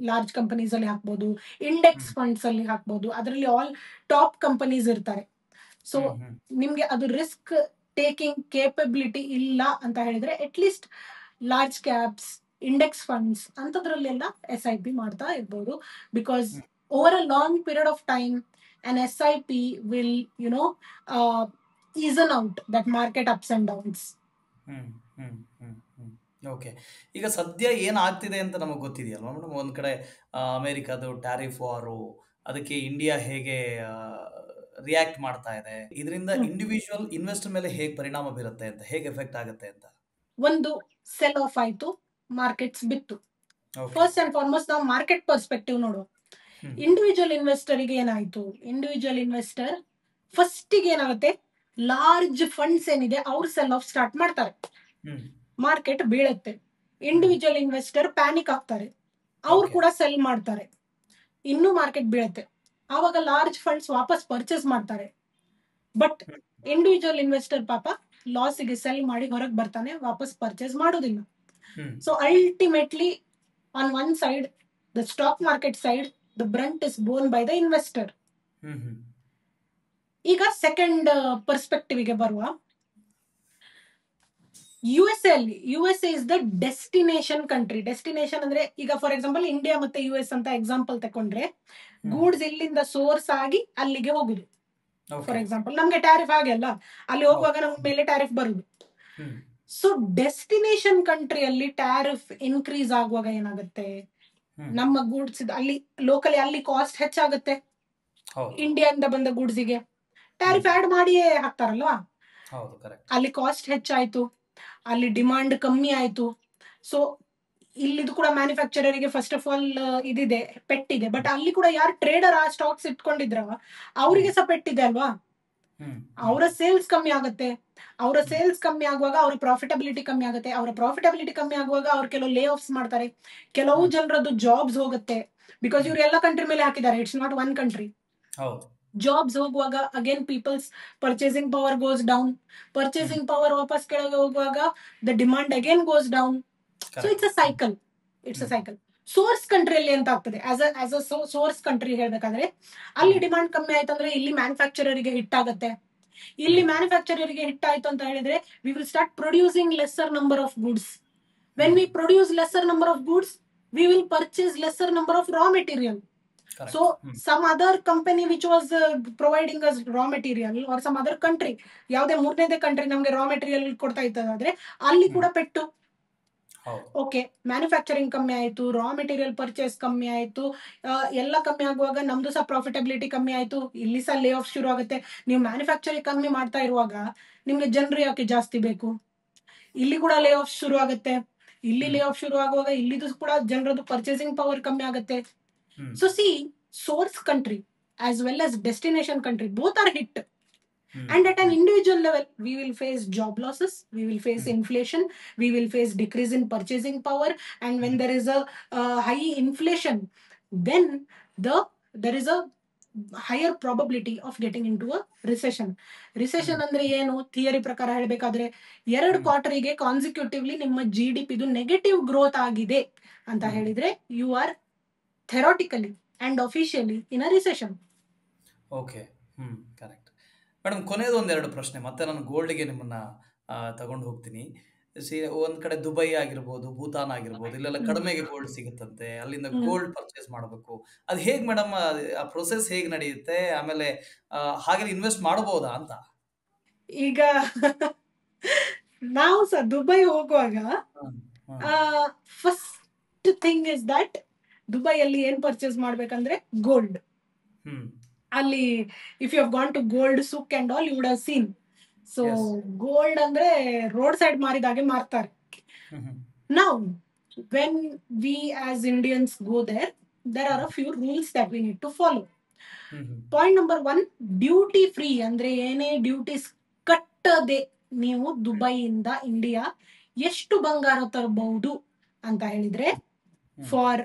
ಲಾರ್ಜ್ ಕಂಪನೀಸ್ ಅಲ್ಲಿ ಹಾಕ್ಬೋದು, ಇಂಡೆಕ್ಸ್ ಫಂಡ್ಸ್ ಅಲ್ಲಿ ಹಾಕ್ಬೋದು, ಅದರಲ್ಲಿ ಆಲ್ ಟಾಪ್ ಕಂಪನೀಸ್ ಇರ್ತಾರೆ. ಸೊ ನಿಮ್ಗೆ ಅದು ರಿಸ್ಕ್ ಟೇಕಿಂಗ್ ಕೇಪಬಿಲಿಟಿ ಇಲ್ಲ ಅಂತ ಹೇಳಿದ್ರೆ at least large caps, index funds ಅಂತದ್ರಲ್ಲೆಲ್ಲ SIP ಮಾಡ್ತಾ ಇರ್ಬೋದು. Because over a long period of time an SIP will even out that market ups and downs. Okay, ಈಗ ಸದ್ಯ ಏನಾಗ್ತಿದೆ ಅಂತ ನಮಗೆ ಗೊತ್ತಿದೆಯಲ್ವಾ ಮೇಡಮ್? ಒಂದು ಕಡೆ ಅಮೆರಿಕದು ಟ್ಯಾರಿಫ್ ವಾರು, ಅದಕ್ಕೆ ಇಂಡಿಯಾ ಹೇಗೆ ರಿಯಾಕ್ಟ್ ಮಾಡ್ತಾ ಇದೆ, ಇದರಿಂದ ಇಂಡಿವಿಜುವಲ್ ಇನ್ವೆಸ್ಟರ್ ಮೇಲೆ ಹೇಗೆ ಪರಿಣಾಮ ಬೀರುತ್ತೆ ಅಂತ, ಹೇಗೆ ಎಫೆಕ್ಟ್ ಆಗುತ್ತೆ ಅಂತ. ಒಂದು ಸೆಲ್ ಆಫ್ ಆಯ್ತು, ಮಾರ್ಕೆಟ್ಸ್ ಬಿತ್ತು. ಫಸ್ಟ್ ಅಂಡ್ ಫಾರ್ಮೋಸ್ಟ್ ನಾವು ಮಾರ್ಕೆಟ್ ಪರ್ಸ್ಪೆಕ್ಟಿವ್ ನೋಡುವ. ಇಂಡಿವಿಜುವಲ್ ಇನ್ವೆಸ್ಟರ್ಗೆ ಏನಾಯ್ತು? ಇಂಡಿವಿಜುವಲ್ ಇನ್ವೆಸ್ಟರ್ ಫಸ್ಟಿಗೆ ಏನಾಗುತ್ತೆ, ಲಾರ್ಜ್ ಫಂಡ್ಸ್ ಏನಿದೆ ಅವ್ರು ಸೆಲ್ ಆಫ್ ಸ್ಟಾರ್ಟ್ ಮಾಡ್ತಾರೆ, ಮಾರ್ಕೆಟ್ ಬೀಳುತ್ತೆ. ಇಂಡಿವಿಜುವಲ್ ಇನ್ವೆಸ್ಟರ್ ಪ್ಯಾನಿಕ್ ಆಗ್ತಾರೆ, ಅವ್ರು ಕೂಡ ಸೆಲ್ ಮಾಡ್ತಾರೆ, ಇನ್ನೂ ಮಾರ್ಕೆಟ್ ಬೀಳುತ್ತೆ. ಆವಾಗ ಲಾರ್ಜ್ ಫಂಡ್ಸ್ ವಾಪಸ್ ಪರ್ಚೇಸ್ ಮಾಡ್ತಾರೆ. ಬಟ್ ಇಂಡಿವಿಜುವಲ್ ಇನ್ವೆಸ್ಟರ್ ಪಾಪ ಲಾಸಿಗೆ ಸೆಲ್ ಮಾಡಿ ಹೊರಗೆ ಬರ್ತಾನೆ, ವಾಪಸ್ ಪರ್ಚೇಸ್ ಮಾಡೋದಿಲ್ಲ. Hmm so ultimately on one side, the stock market side, the brunt is borne by the investor. Hmm hmm ಈಗ ಸೆಕೆಂಡ್ ಪರ್ಸ್ಪೆಕ್ಟಿವ್ ಗೆ ಬರುವ. USA ಅಲ್ಲಿ, USA is the destination country. Destination ಅಂದ್ರೆ ಈಗ ಫಾರ್ ಎಕ್ಸಾಂಪಲ್ ಇಂಡಿಯಾ ಮತ್ತೆ US ಅಂತ ಎಕ್ಸಾಂಪಲ್ ತಕೊಂಡ್ರೆ, ಗೂಡ್ಸ್ ಇಲ್ಲಿಂದ ಸೋರ್ಸ್ ಆಗಿ ಅಲ್ಲಿಗೆ ಹೋಗುದು. ಓಕೆ ಫಾರ್ ಎಕ್ಸಾಂಪಲ್ ನಮ್ಗೆ ಟ್ಯಾರಿಫ್ ಹಾಗೆ ಅಲ್ಲ, ಅಲ್ಲಿ ಹೋಗುವಾಗ ನಮ್ಮ ಮೇಲೆ ಟ್ಯಾರಿಫ್ ಬರುದು. ಹ್ಮ್ ಸೊ ಡೆಸ್ಟಿನೇಷನ್ ಕಂಟ್ರಿಯಲ್ಲಿ ಟ್ಯಾರಿಫ್ ಇನ್ಕ್ರೀಸ್ ಆಗುವಾಗ ಏನಾಗುತ್ತೆ, ಹ್ಮ್ ನಮ್ಮ ಗೂಡ್ಸ್ ಅಲ್ಲಿ ಲೋಕಲಿ ಅಲ್ಲಿ ಕಾಸ್ಟ್ ಹೆಚ್ಚಾಗುತ್ತೆ. ಹೌದು ಇಂಡಿಯಾದಿಂದ ಬಂದ ಗೂಡ್ಸಿಗೆ ಟ್ಯಾರಿಫ್ ಆಡ್ ಮಾಡಿಯೇ ಹಾಕ್ತಾರಲ್ವಾ, ಹೌದು ಕರೆಕ್ಟ್. ಅಲ್ಲಿ ಕಾಸ್ಟ್ ಹೆಚ್ಚಾಯ್ತು, ಅಲ್ಲಿ ಡಿಮಾಂಡ್ ಕಮ್ಮಿ ಆಯ್ತು. ಸೊ ಇಲ್ಲಿದು ಕೂಡ ಮ್ಯಾನುಫ್ಯಾಕ್ಚರರಿಗೆ ಫಸ್ಟ್ ಆಫ್ ಆಲ್ ಇದಿದೆ, ಪೆಟ್ಟಿದೆ. ಬಟ್ ಅಲ್ಲಿ ಕೂಡ ಯಾರು ಟ್ರೇಡರ್ ಆ ಸ್ಟಾಕ್ಸ್ ಇಟ್ಕೊಂಡಿದ್ರ ಅವರಿಗೆ ಸಹ ಪೆಟ್ಟಿದೆ ಅಲ್ವಾ. ಹ್ಮ್ ಅವರ ಸೇಲ್ಸ್ ಕಮ್ಮಿ ಆಗುತ್ತೆ. ಅವರ ಸೇಲ್ಸ್ ಕಮ್ಮಿ ಆಗುವಾಗ ಅವರ ಪ್ರಾಫಿಟಬಿಲಿಟಿ ಕಮ್ಮಿ ಆಗುತ್ತೆ. ಅವರ ಪ್ರಾಫಿಟಬಿಲಿಟಿ ಕಮ್ಮಿ ಆಗುವಾಗ ಅವ್ರು ಕೆಲವು ಲೇ ಆಫ್ಸ್ ಮಾಡ್ತಾರೆ, ಕೆಲವು ಜನರದ್ದು ಜಾಬ್ಸ್ ಹೋಗುತ್ತೆ. ಬಿಕಾಸ್ ಇವ್ರು ಎಲ್ಲ ಕಂಟ್ರಿ ಮೇಲೆ ಹಾಕಿದ್ದಾರೆ, ಇಟ್ಸ್ ನಾಟ್ ಒನ್ ಕಂಟ್ರಿ. ಹೌದು ಜಾಬ್ಸ್ ಹೋಗುವಾಗ again people's purchasing power goes down. Purchasing power ವಾಪಸ್ ಕೆಳಗೆ ಹೋಗುವಾಗ the demand again goes down. So it's a cycle, it's a cycle. Source ಕಂಟ್ರಿಯಲ್ಲಿ ಎಂತ ಆಗ್ತದೆ, ಆಸ್ ಅ ಸೋರ್ಸ್ ಕಂಟ್ರಿ ಹೇಳ್ಬೇಕಾದ್ರೆ, ಅಲ್ಲಿ ಡಿಮಾಂಡ್ ಕಮ್ಮಿ ಆಯ್ತು ಅಂದ್ರೆ ಇಲ್ಲಿ ಮ್ಯಾನುಫ್ಯಾಕ್ಚರರಿಗೆ ಹಿಟ್ ಆಗುತ್ತೆ. ಇಲ್ಲಿ ಮ್ಯಾನುಫ್ಯಾಕ್ಚರರಿಗೆ ಹಿಟ್ ಆಯ್ತು ಅಂತ ಹೇಳಿದ್ರೆ we will start producing lesser number of goods. When we produce lesser number of goods, we will purchase lesser number of raw material. So some other company which was providing us raw material, or some other country, ಯಾವುದೇ ಮೂರನೇದೇ ಕಂಟ್ರಿ ನಮ್ಗೆ ರಾ ಮೆಟೀರಿಯಲ್ ಕೊಡ್ತಾ ಇದ್ದಾದ್ರೆ ಅಲ್ಲಿ ಕೂಡ ಪೆಟ್ಟು. ಓಕೆ, ಮ್ಯಾನುಫ್ಯಾಕ್ಚರಿಂಗ್ ಕಮ್ಮಿ ಆಯ್ತು, ರಾ ಮೆಟೀರಿಯಲ್ ಪರ್ಚೇಸ್ ಕಮ್ಮಿ ಆಯ್ತು, ಎಲ್ಲ ಕಮ್ಮಿ ಆಗುವಾಗ ನಮ್ದು ಸಹ ಪ್ರಾಫಿಟಬಿಲಿಟಿ ಕಮ್ಮಿ ಆಯ್ತು, ಇಲ್ಲಿ ಸಹ ಲೇ ಆಫ್ ಶುರು ಆಗುತ್ತೆ. ನೀವು ಮ್ಯಾನುಫ್ಯಾಕ್ಚರಿಂಗ್ ಕಮ್ಮಿ ಮಾಡ್ತಾ ಇರುವಾಗ ನಿಮ್ಗೆ ಜನರು ಯಾಕೆ ಜಾಸ್ತಿ ಬೇಕು, ಇಲ್ಲಿ ಕೂಡ ಲೇ ಆಫ್ ಶುರು ಆಗುತ್ತೆ. ಇಲ್ಲಿ ಲೇ ಆಫ್ ಶುರು ಆಗುವಾಗ ಇಲ್ಲಿದು ಕೂಡ ಜನರದ್ದು ಪರ್ಚೇಸಿಂಗ್ ಪವರ್ ಕಮ್ಮಿ ಆಗುತ್ತೆ. So see, source country as well as destination country, both are hit. And at an individual level, we will face job losses, we will face inflation, we will face decrease in purchasing power. And when there is a high inflation, then there is a higher probability of getting into a recession. Recession ಅಂದ್ರೆ ಏನು, ಥಿಯರಿ ಪ್ರಕಾರ ಹೇಳಬೇಕಾದ್ರೆ 2 ಕ್ವಾರ್ಟರಿಗೆ ಕಾನ್ಸಿಕ್ಯೂಟಿವ್ಲಿ ನಿಮ್ಮ GDP ಇದು ನೆಗೆಟಿವ್ ಗ್ರೋತ್ ಆಗಿದೆ ಅಂತ ಹೇಳಿದ್ರೆ you are theoretically and officially in a recession. Okay correct madam. ಕೊನೆಯದು ಒಂದೆರಡು ಪ್ರಶ್ನೆ, ಮತ್ತೆ ನಾನು ಗೋಲ್ಡ್ಗೆ ನಿಮ್ಮನ್ನ ತಗೊಂಡು ಹೋಗ್ತೀನಿ. ಒಂದ್ ಕಡೆ ದುಬೈ ಆಗಿರ್ಬೋದು, ಭೂತಾನ್ ಆಗಿರ್ಬೋದು, ಇಲ್ಲೆಲ್ಲ ಕಡಿಮೆಗೆ ಗೋಲ್ಡ್ ಸಿಗುತ್ತಂತೆ, ಅಲ್ಲಿಂದ ಗೋಲ್ಡ್ ಪರ್ಚೇಸ್ ಮಾಡಬೇಕು. ಅದು ಹೇಗೆ ಮೇಡಮ್, ಆ ಪ್ರೊಸೆಸ್ ಹೇಗೆ ನಡೆಯುತ್ತೆ, ಆಮೇಲೆ ಹಾಗೆ ಇನ್ವೆಸ್ಟ್ ಮಾಡಬಹುದಾ ಅಂತ? ಈಗ ನಾವು ಸಹ ದುಬೈ ಹೋಗುವಾಗ ಫಸ್ಟ್ ಥಿಂಗ್ ಇಸ್ ದಟ್ ದುಬೈಯಲ್ಲಿ ಏನ್ ಪರ್ಚೇಸ್ ಮಾಡ್ಬೇಕಂದ್ರೆ ಗೋಲ್ಡ್. ಅಲ್ಲಿ if you have gone to gold souk and all, you would have seen. So gold ಅಂದ್ರೆ ರೋಡ್ ಸೈಡ್ ಮಾರಿದಾಗೆ ಮಾರ್ತಾರೆ. Now when we as Indians go there, there are a few rules that we need to follow. Point number 1, duty free ಅಂದ್ರೆ ಏನೇ ಡ್ಯೂಟೀಸ್ ಕಟ್ಟದೆ ನೀವು ದುಬೈಯಿಂದ ಇಂಡಿಯಾ ಎಷ್ಟು ಬಂಗಾರ ತರಬಹುದು ಅಂತ ಹೇಳಿದ್ರೆ, for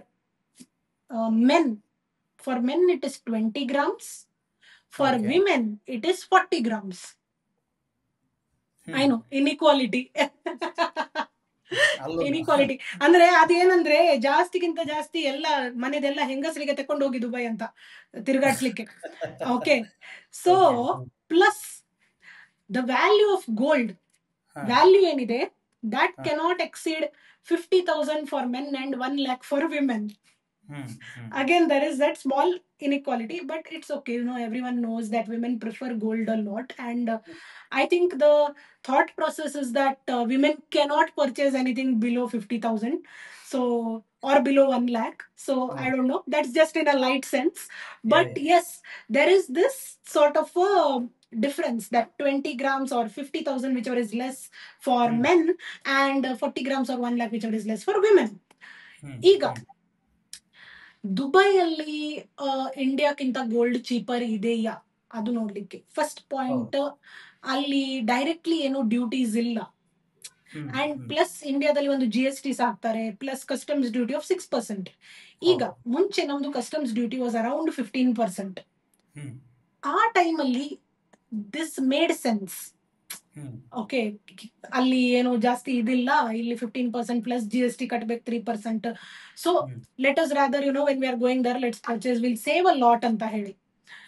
men it is 20 grams, for women it is 40 grams. I know, inequality. Inequality ಅಂದ್ರೆ ಅದೇನಂದ್ರೆ ಜಾಸ್ತಿಗಿಂತ ಜಾಸ್ತಿ ಎಲ್ಲ ಮನೆದೆಲ್ಲ ಹೆಂಗಸರಿಗೆ ತಕೊಂಡು ಹೋಗಿ ದುಬೈ ಅಂತ ತಿರುಗಾಡ್ಸ್ಲಿಕ್ಕೆ. Okay, so plus the value of gold, value ಏನಿದೆ that cannot exceed 50,000 for men and 1 lakh for women. Again, there is that small inequality, but it's okay. You know, everyone knows that women prefer gold a lot. And I think the thought process is that women cannot purchase anything below 50,000. So, or below 1 lakh. So, I don't know. That's just in a light sense. But yes, there is this sort of a difference that 20 grams or 50,000, whichever is less for men, and 40 grams or 1 lakh, whichever is less for women. ಈಗ ದುಬೈಯಲ್ಲಿ ಇಂಡಿಯಾಕ್ಕಿಂತ ಗೋಲ್ಡ್ ಚೀಪರ್ ಇದೆಯಾ ಅದು ನೋಡ್ಲಿಕ್ಕೆ ಫಸ್ಟ್ ಪಾಯಿಂಟ್, ಅಲ್ಲಿ ಡೈರೆಕ್ಟ್ಲಿ ಏನು ಡ್ಯೂಟೀಸ್ ಇಲ್ಲ. ಅಂಡ್ ಪ್ಲಸ್ ಇಂಡಿಯಾದಲ್ಲಿ ಒಂದು GST ಹಾಕ್ತಾರೆ, ಪ್ಲಸ್ ಕಸ್ಟಮ್ಸ್ ಡ್ಯೂಟಿ ಆಫ್ 6%. ಈಗ ಮುಂಚೆ ನಮ್ದು ಕಸ್ಟಮ್ಸ್ ಡ್ಯೂಟಿ ವಾಸ್ ಅರೌಂಡ್ 15%. ಆ ಟೈಮಲ್ಲಿ this made sense. Hmm okay, ಅಲ್ಲಿ ಏನು ಜಾಸ್ತಿ ಇದಿಲ್ಲ, ಇಲ್ಲಿ 15% ಪ್ಲಸ್ GST ಕಟ್ಬೇಕು 3%. So hmm let us rather when we are going there let's purchase, will save a lot ಅಂತ ಹೇಳಿ.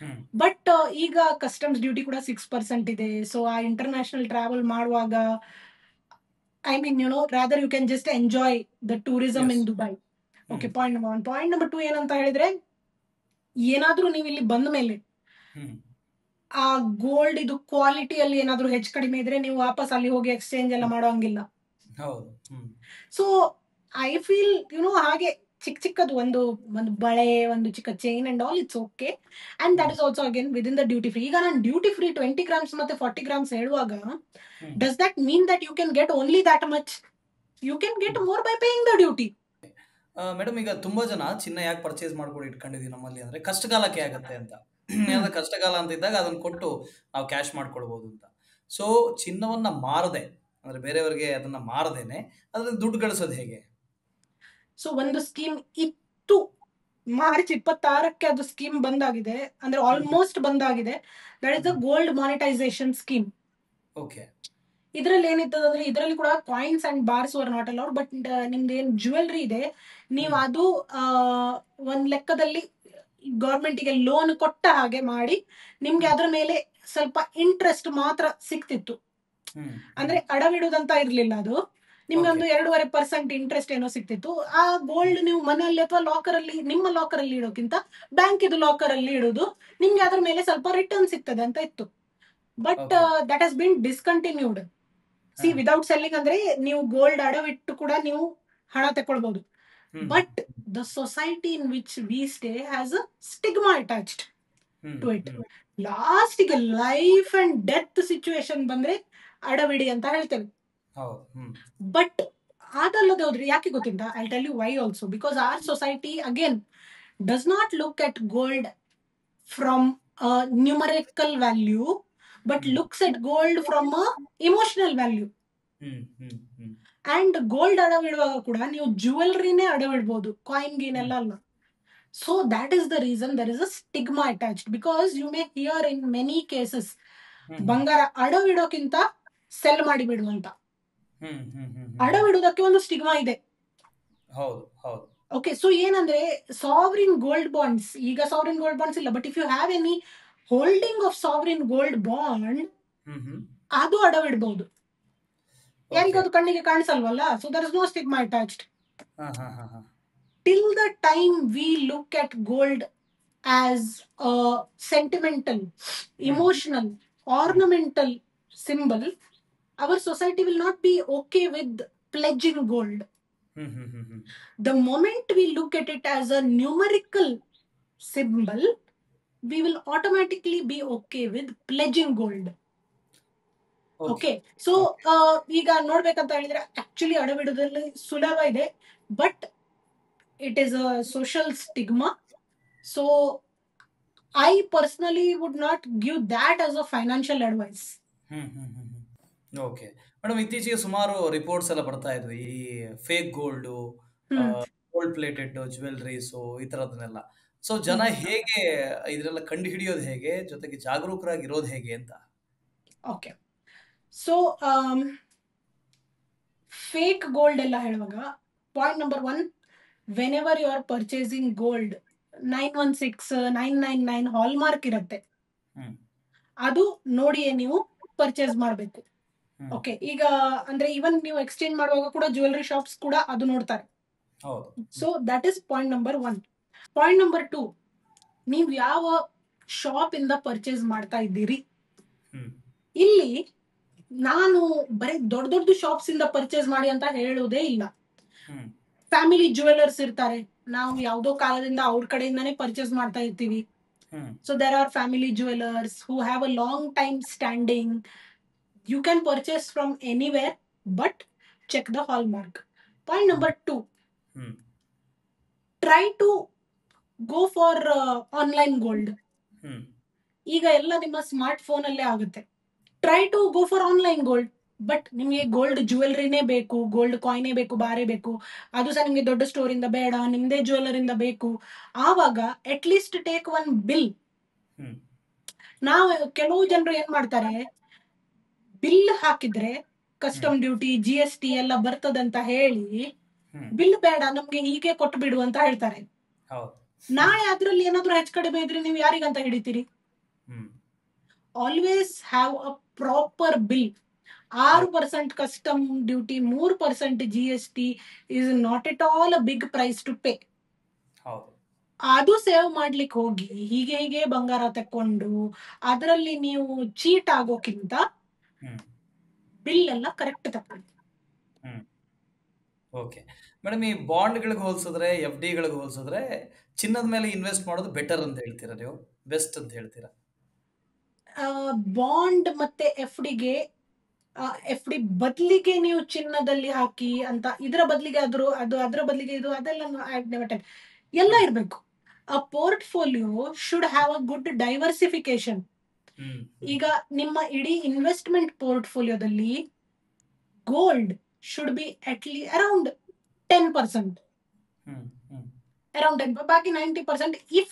ಹ್ಮ್ ಬಟ್ ಈಗ ಕಸ್ಟಮ್ಸ್ ಡ್ಯೂಟಿ ಕೂಡ 6% ಇದೆ. ಸೊ ಆ ಇಂಟರ್ನ್ಯಾಷನಲ್ ಟ್ರಾವೆಲ್ ಮಾಡುವಾಗ I mean rather you can just enjoy the tourism as in Dubai. Okay, hmm point number 1. Point number 2 ಏನಂತ ಹೇಳಿದ್ರೆ, ಏನಾದ್ರೂ ನೀವು ಇಲ್ಲಿ ಬಂದ ಮೇಲೆ ಹ್ಮ್ ಆ ಗೋಲ್ಡ್ ಇದು ಕ್ವಾಲಿಟಿಯಲ್ಲಿ ಏನಾದ್ರೂ ಹೆಚ್ಚು ಕಡಿಮೆ ಇದ್ರೆ ನೀವು ವಾಪಸ್ ಅಲ್ಲಿ ಹೋಗಿ ಎಕ್ಸ್ಚೇಂಜ್ ಎಲ್ಲ ಮಾಡೋ ಹಂಗಿಲ್ಲ. ಹೌದು ಹ್ಮ್ ಸೊ ಐ ಫೀಲ್ ಹಾಗೆ ಚಿಕ್ಕ ಚಿಕ್ಕದು ಒಂದು ಒಂದು ಬಳೆ, ಒಂದು ಚಿಕ್ಕ chain and all, it's okay. And that hmm is also again with in the duty free. ಈಗ ನಾನು ಡ್ಯೂಟಿ ಫ್ರೀ 20 ಗ್ರಾಮ್ಸ್ ಮತ್ತೆ 40 ಗ್ರಾಮ್ಸ್ ಹೇಳುವಾಗ, hmm does that mean that you can get only that much? You can get more by paying the duty. Madam, ಈಗ ತುಂಬಾ ಜನ ಚಿನ್ನ ಯಾಕೆ ಪರ್ಚೇಸ್ ಮಾಡ್ಕೊಂಡು ಇಟ್ಕೊಂಡಿದೀವಿ ನಮ್ಮಲ್ಲಿ ಅಂದ್ರೆ ಕಷ್ಟಕಾಲಕ್ಕೆ ಆಗುತ್ತೆ ಅಂತ. ಏನಾದ್ರೆ ಕಷ್ಟಕಾಲ ಅಂತ ಇದ್ದಾಗ ಅದನ್ನ ಕೊಟ್ಟು ನಾವು ಕ್ಯಾಶ್ ಮಾಡ್ಕೊಳ್ಬಹುದು ಅಂತ. ಸೊ ಚಿನ್ನವನ್ನ ಮಾರದೆ, ಅಂದ್ರೆ ಬೇರೆಯವರಿಗೆ ಅದನ್ನ ಮಾರದೇನೆ ಅದ್ರಲ್ಲಿ ದುಡ್ಡು ಗಳಿಸೋದು ಹೇಗೆ? ಸೊ ಒಂದು ಸ್ಕೀಮ್ ಇತ್ತು, ಮಾರ್ಚ್ 26ಕ್ಕೆ ಅದು ಸ್ಕೀಮ್ ಬಂದಾಗಿದೆ, ಅಂದ್ರೆ ಆಲ್ಮೋಸ್ಟ್ ಬಂದಾಗಿದೆ. That is the gold monetisation scheme. Okay. ಇದ್ರಲ್ಲಿ ಏನಿರ್ತದಂದ್ರೆ, ಇದರಲ್ಲಿ ಕೂಡ coins and bars were not allowed. But ನಿಮ್ದು ಏನ್ ಜ್ಯುವೆಲ್ರಿ ಇದೆ, ನೀವು ಅದು ಒಂದ್ ಲೆಕ್ಕದಲ್ಲಿ ಗೌರ್ಮೆಂಟಿಗೆ ಲೋನ್ ಕೊಟ್ಟ ಹಾಗೆ ಮಾಡಿ ನಿಮ್ಗೆ ಅದ್ರ ಮೇಲೆ ಸ್ವಲ್ಪ ಇಂಟ್ರೆಸ್ಟ್ ಮಾತ್ರ ಸಿಕ್ತಿತ್ತು. ಅಂದ್ರೆ ಅಡವಿಡುದಂತ ಇರ್ಲಿಲ್ಲ ಅದು. ನಿಮ್ಗೆ ಒಂದು 2.5% ಇಂಟ್ರೆಸ್ಟ್ ಏನೋ ಸಿಕ್ತಿತ್ತು. ಆ ಗೋಲ್ಡ್ ನೀವು ಮನೆಯಲ್ಲಿ ಅಥವಾ ಲಾಕರ್ ಅಲ್ಲಿ, ನಿಮ್ಮ ಲಾಕರ್ ಅಲ್ಲಿ ಇಡೋಕ್ಕಿಂತ ಬ್ಯಾಂಕ್ ಇದು ಲಾಕರ್ ಅಲ್ಲಿ ಇಡುದು, ನಿಮ್ಗೆ ಅದ್ರ ಮೇಲೆ ಸ್ವಲ್ಪ ರಿಟರ್ನ್ ಸಿಗ್ತದೆ ಅಂತ ಇತ್ತು. But that has been discontinued. See, without selling ಅಂದ್ರೆ ನೀವು ಗೋಲ್ಡ್ ಅಡವಿಟ್ಟು ಕೂಡ ನೀವು ಹಣ ತಕೊಳ್ಬಹುದು. But the society in which we stay has a stigma attached to it. ಲಾಸ್ಟಿಗೆ ಲೈಫ್ ಅಂಡ್ ಡೆತ್ ಸಿಚುವೇಶನ್ ಬಂದ್ರೆ ಅಡವಿಡಿ ಅಂತ ಹೇಳ್ತೇವೆ. ಬಟ್ ಅದಲ್ಲದೆ ಹೋದ್ರೆ ಯಾಕೆ ಗೊತ್ತಿಲ್ಲ, I tell you why also. Because our society again does not look at gold from numerical value, but looks at gold from emotional value. And gold ಅಡವಿಡುವಾಗ ಕೂಡ ನೀವು ಜ್ಯುವೆಲ್ರಿನೇ ಅಡವಿಡ್ಬೋದು, ಕಾಯಿನ್ ಗೀನ್ ಎಲ್ಲ ಅಲ್ಲ. So that is the reason there is a stigma attached, because you may hear in many cases ಬಂಗಾರ ಅಡವಿಡೋಕ್ಕಿಂತ ಸೆಲ್ ಮಾಡಿ ಬಿಡುವಂತ. ಅಡವಿಡುವುದಕ್ಕೆ ಒಂದು ಸ್ಟಿಗ್ಮಾ ಇದೆ. ಓಕೆ, ಸೊ ಏನಂದ್ರೆ ಸಾವರಿನ್ ಗೋಲ್ಡ್ ಬಾಂಡ್ಸ್, ಈಗ ಸಾವರಿನ್ ಗೋಲ್ಡ್ ಬಾಂಡ್ಸ್ ಇಲ್ಲ, but if you have any holding of sovereign gold bond, ಅದು ಅಡವಿಡಬಹುದು. ಯಾರಿಗೂ ಅದು ಕಣ್ಣಿಗೆ ಕಾಣಿಸಲ್ವಲ್ಲ. So there is no stigma attached. Till the time we look at gold as a sentimental, emotional, ornamental symbol, our society will not be okay with pledging gold. The moment we look at it as a numerical symbol, we will automatically be okay with pledging gold. Okay, so ಈಗ ನೋಡ್ಬೇಕಂತ ಹೇಳಿದ್ರೆ ಆಕ್ಚುಲಿ ಅಡವಿಡೋದ್ರಲ್ಲಿ ಸುಲಭ ಇದೆ, but it is a social stigma. So I personally would not give that as a financial advice. Okay madam, ಇತ್ತೀಚೆಗೆ ಸುಮಾರು ರಿಪೋರ್ಟ್ಸ್ ಎಲ್ಲ ಬರ್ತಾ ಇದ್ವಿ, ಈ fake gold, gold plated jewelleries, ಈ ತರದನ್ನೆಲ್ಲ. ಸೊ ಜನ ಹೇಗೆ ಇದರೆಲ್ಲ ಕಂಡು ಹಿಡಿಯೋದು ಹೇಗೆ, ಜೊತೆಗೆ ಜಾಗರೂಕರಾಗಿರೋದು ಹೇಗೆ ಅಂತ? ಓಕೆ, ಸೊ ಫೇಕ್ ಗೋಲ್ಡ್ ಎಲ್ಲ ಹೇಳುವಾಗ, point number 1, whenever you are purchasing gold, 916, 999 hallmark ಇರುತ್ತೆ, ಅದು ನೋಡಿಯೇ ನೀವು ಪರ್ಚೇಸ್ ಮಾಡಬೇಕು. ಓಕೆ, ಈಗ ಅಂದ್ರೆ ಇವನ್ ನೀವು ಎಕ್ಸ್ಚೇಂಜ್ ಮಾಡುವಾಗ ಕೂಡ ಜ್ಯುವೆಲರಿ ಶಾಪ್ಸ್ ಕೂಡ ಅದು ನೋಡ್ತಾರೆ. So that is point number 1. Point number 2, ನೀವು ಯಾವ ಶಾಪ್ ಇಂದ ಪರ್ಚೇಸ್ ಮಾಡ್ತಾ ಇದ್ದೀರಿ. ಇಲ್ಲಿ ನಾನು ಬರೀ ದೊಡ್ಡ ದೊಡ್ಡ ಶಾಪ್ಸ್ ಇಂದ ಪರ್ಚೇಸ್ ಮಾಡಿ ಅಂತ ಹೇಳುವುದೇ ಇಲ್ಲ. ಫ್ಯಾಮಿಲಿ ಜ್ಯುವೆಲರ್ಸ್ ಇರ್ತಾರೆ, ನಾವು ಯಾವ್ದೋ ಕಾಲದಿಂದ ಅವ್ರ ಕಡೆಯಿಂದಾನೇ ಪರ್ಚೇಸ್ ಮಾಡ್ತಾ ಇರ್ತೀವಿ. So there are family jewellers who have a long time standing. You can purchase from anywhere, but check the hallmark. Point number 2, try to go for online gold. ಈಗ ಎಲ್ಲ ನಿಮ್ಮ ಸ್ಮಾರ್ಟ್ ಫೋನ್ ಅಲ್ಲೇ ಆಗುತ್ತೆ. Try to go for online gold, but ನಿಮಗೆ ಗೋಲ್ಡ್ ಜ್ಯುವೆಲ್ರಿನೇ ಬೇಕು, ಗೋಲ್ಡ್ ಕಾಯಿನೇ ಬೇಕು, ಬಾರೇ ಬೇಕು, ಅದು ಸಹ ನಿಮ್ಗೆ ದೊಡ್ಡ ಸ್ಟೋರ್ ಇಂದ ಬೇಡ, ನಿಮ್ದೇ ಜ್ಯುವೆಲರ್ ಇಂದ ಬೇಕು. ಆವಾಗ at least take one bill. ನಾವು ಕೆಲವು ಜನರು ಏನ್ ಮಾಡ್ತಾರೆ, ಬಿಲ್ ಹಾಕಿದ್ರೆ ಕಸ್ಟಮ್ ಡ್ಯೂಟಿ GST ಎಲ್ಲ ಬರ್ತದಂತ ಹೇಳಿ ಬಿಲ್ ಬೇಡ ನಮ್ಗೆ ಹೀಗೆ ಕೊಟ್ಟು ಬಿಡು ಅಂತ ಹೇಳ್ತಾರೆ. ನಾಳೆ ಅದ್ರಲ್ಲಿ ಏನಾದ್ರು ಹೆಚ್ಚು ಕಡಿಮೆ ಇದ್ರೆ ನೀವು ಯಾರಿಗಂತ ಹಿಡಿತೀರಿ? Always have a proper bill. 6% custom duty, 3% GST is not at all a big price to pay. ಅದು ಸೇವ್ ಮಾಡ್ಲಿಕ್ಕೆ ಹೋಗಿ ಹೀಗೆ ಬಂಗಾರ ತಕೊಂಡು ಅದರಲ್ಲಿ ನೀವು ಚೀಟ್ ಆಗೋಕ್ಕಿಂತ ಬಿಲ್ ಎಲ್ಲ ಕರೆಕ್ಟ್ ತಕೊಳ್ಳಿ. ಓಕೆ ಮೇಡಮ್, ಈ ಬಾಂಡ್ಗಳಿಗೆ ಹೋಲಿಸಿದ್ರೆ FD ಗಳಿಗೆ ಹೋಲಿಸಿದ್ರೆ ಚಿನ್ನದ ಮೇಲೆ ಇನ್ವೆಸ್ಟ್ ಮಾಡೋದು ಬೆಟರ್ ಅಂತ ಹೇಳ್ತೀರಾ ನೀವು, ಬೆಸ್ಟ್ ಅಂತ ಹೇಳ್ತೀರಾ? ಬಾಂಡ್ ಮತ್ತೆ FDಗೆ FD ಬದಲಿಗೆ ನೀವು ಚಿನ್ನದಲ್ಲಿ ಹಾಕಿ ಅಂತ, ಇದರ ಬದಲಿಗೆ ಅದರ ಬದಲಿಗೆ ಇದು ಅದೆಲ್ಲ ಎಲ್ಲ ಇರಬೇಕು. A portfolio should have a good diversification. ಈಗ ನಿಮ್ಮ ಇಡೀ ಇನ್ವೆಸ್ಟ್ಮೆಂಟ್ ಪೋರ್ಟ್ಫೋಲಿಯೋದಲ್ಲಿ gold should be at least around 10%. Around 10. Baki 90%. If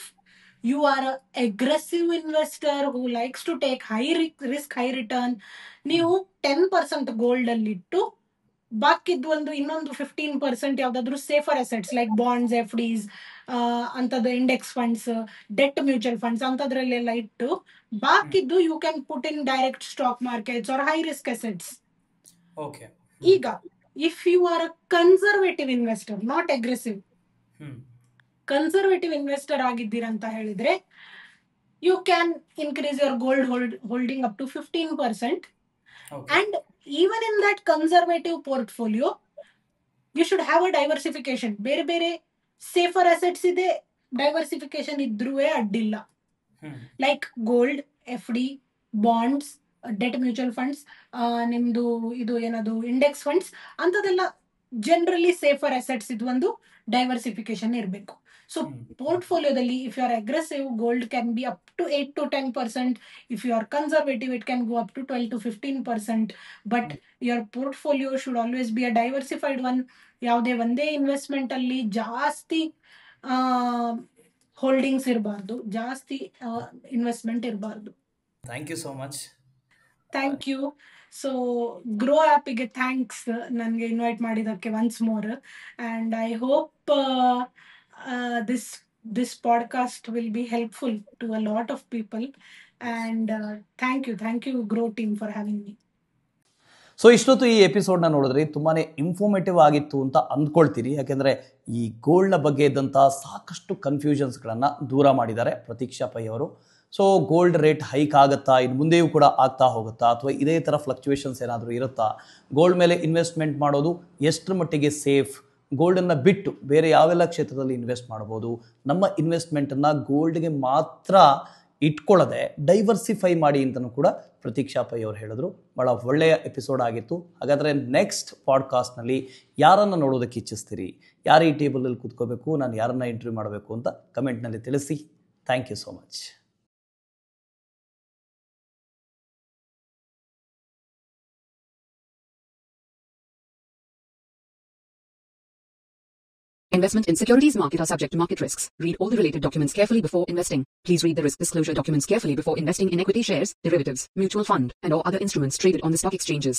you are an aggressive investor who likes to take high risk, high return, ನೀವು 10% ಗೋಲ್ಡ್ ಅಲ್ಲಿ ಇಟ್ಟು ಬಾಕಿದ್ದು ಇನ್ನೊಂದು 15% ಯಾವ್ದಾದ್ರು safer assets like bonds, FDs ಅಂತದ್ದು, index funds, debt mutual funds ಅಂತದ್ರಲ್ಲೆಲ್ಲ ಇಟ್ಟು ಬಾಕಿದ್ದು you can put in direct stock markets are high risk assets. Okay. ಈಗ if you are a conservative investor, not aggressive, conservative investor ಆಗಿದ್ದೀರಂತ ಹೇಳಿದ್ರೆ you can increase your gold holding up to 15%. And even in that conservative portfolio you should have a diversification. ಬೇರೆ ಬೇರೆ ಸೇಫರ್ ಅಸೆಟ್ಸ್ ಇದೆ, ಡೈವರ್ಸಿಫಿಕೇಶನ್ ಇದ್ರೂ ಅಡ್ಡಿಲ್ಲ. Like gold, FD, bonds, debt mutual funds, ನಿಮ್ದು ಇದು ಏನದು ಇಂಡೆಕ್ಸ್ ಫಂಡ್ಸ್ ಅಂತದೆಲ್ಲ ಜನರಲಿ ಸೇಫರ್ ಅಸೆಟ್ಸ್ ಇದು ಒಂದು ಡೈವರ್ಸಿಫಿಕೇಶನ್ ಇರಬೇಕು. ಸೊ ಪೋರ್ಟ್ಫೋಲಿಯೋದಲ್ಲಿ if you are aggressive, gold can be up to 8 to 10%. If you are conservative it can go up to 12 to 15%. But your portfolio should always be a diversified one. ಯಾವುದೇ ಒಂದೇ ಇನ್ವೆಸ್ಟ್ಮೆಂಟ್ ಅಲ್ಲಿ ಜಾಸ್ತಿ ಹೋಲ್ಡಿಂಗ್ಸ್ ಇರಬಾರ್ದು, ಜಾಸ್ತಿ ಇನ್ವೆಸ್ಟ್ಮೆಂಟ್ ಇರಬಾರ್ದು. Thank you so much. Thank you. So Groww ಆ್ಯಪಿಗೆ ಥ್ಯಾಂಕ್ಸ್ ನನಗೆ ಇನ್ವೈಟ್ ಮಾಡಿದ್ದಕ್ಕೆ once more. And I hope this podcast will be helpful to a lot of people. And thank you Groww team for having me. So ಇಷ್ಟೊತ್ತು ಈ ಎಪಿಸೋಡ್ನ ನೋಡಿದ್ರಿ, ತುಂಬಾ ಇನ್ಫಾರ್ಮೇಟಿವ್ ಆಗಿತ್ತು ಅಂತ ಅಂದ್ಕೊಳ್ತೀರಿ. ಯಾಕೆಂದರೆ ಈ ಗೋಲ್ಡ್ನ ಬಗ್ಗೆ ಇದ್ದಂಥ ಸಾಕಷ್ಟು ಕನ್ಫ್ಯೂಷನ್ಸ್ಗಳನ್ನು ದೂರ ಮಾಡಿದ್ದಾರೆ ಪ್ರತೀಕ್ಷಾ ಪೈ ಅವರು. ಸೊ ಗೋಲ್ಡ್ ರೇಟ್ ಹೈಕ್ ಆಗುತ್ತಾ, ಇನ್ನು ಮುಂದೆಯೂ ಕೂಡ ಆಗ್ತಾ ಹೋಗುತ್ತಾ, ಅಥವಾ ಇದೇ ಥರ ಫ್ಲಕ್ಚುಯೇಷನ್ಸ್ ಏನಾದರೂ ಇರುತ್ತಾ, ಗೋಲ್ಡ್ ಮೇಲೆ ಇನ್ವೆಸ್ಟ್ಮೆಂಟ್ ಮಾಡೋದು ಎಷ್ಟರ ಮಟ್ಟಿಗೆ ಸೇಫ್, ಗೋಲ್ಡನ್ನು ಬಿಟ್ಟು ಬೇರೆ ಯಾವೆಲ್ಲ ಕ್ಷೇತ್ರದಲ್ಲಿ ಇನ್ವೆಸ್ಟ್ ಮಾಡ್ಬೋದು, ನಮ್ಮ ಇನ್ವೆಸ್ಟ್ಮೆಂಟನ್ನು ಗೋಲ್ಡ್ಗೆ ಮಾತ್ರ ಇಟ್ಕೊಳ್ಳದೆ ಡೈವರ್ಸಿಫೈ ಮಾಡಿ ಅಂತಲೂ ಕೂಡ ಪ್ರತೀಕ್ಷಾ ಪೈ ಅವರು ಹೇಳಿದ್ರು. ಭಾಳ ಒಳ್ಳೆಯ ಎಪಿಸೋಡ್ ಆಗಿತ್ತು. ಹಾಗಾದರೆ ನೆಕ್ಸ್ಟ್ ಪಾಡ್ಕಾಸ್ಟ್ನಲ್ಲಿ ಯಾರನ್ನು ನೋಡೋದಕ್ಕೆ ಇಚ್ಛಿಸ್ತೀರಿ, ಯಾರು ಈ ಟೇಬಲಲ್ಲಿ ಕೂತ್ಕೋಬೇಕು, ನಾನು ಯಾರನ್ನು ಇಂಟರ್ವ್ಯೂ ಮಾಡಬೇಕು ಅಂತ ಕಮೆಂಟ್ನಲ್ಲಿ ತಿಳಿಸಿ. Thank you so much. Investment in securities market are subject to market risks. Read all the related documents carefully before investing. Please read the risk disclosure documents carefully before investing in equity shares, derivatives, mutual fund, and or other instruments traded on the stock exchanges.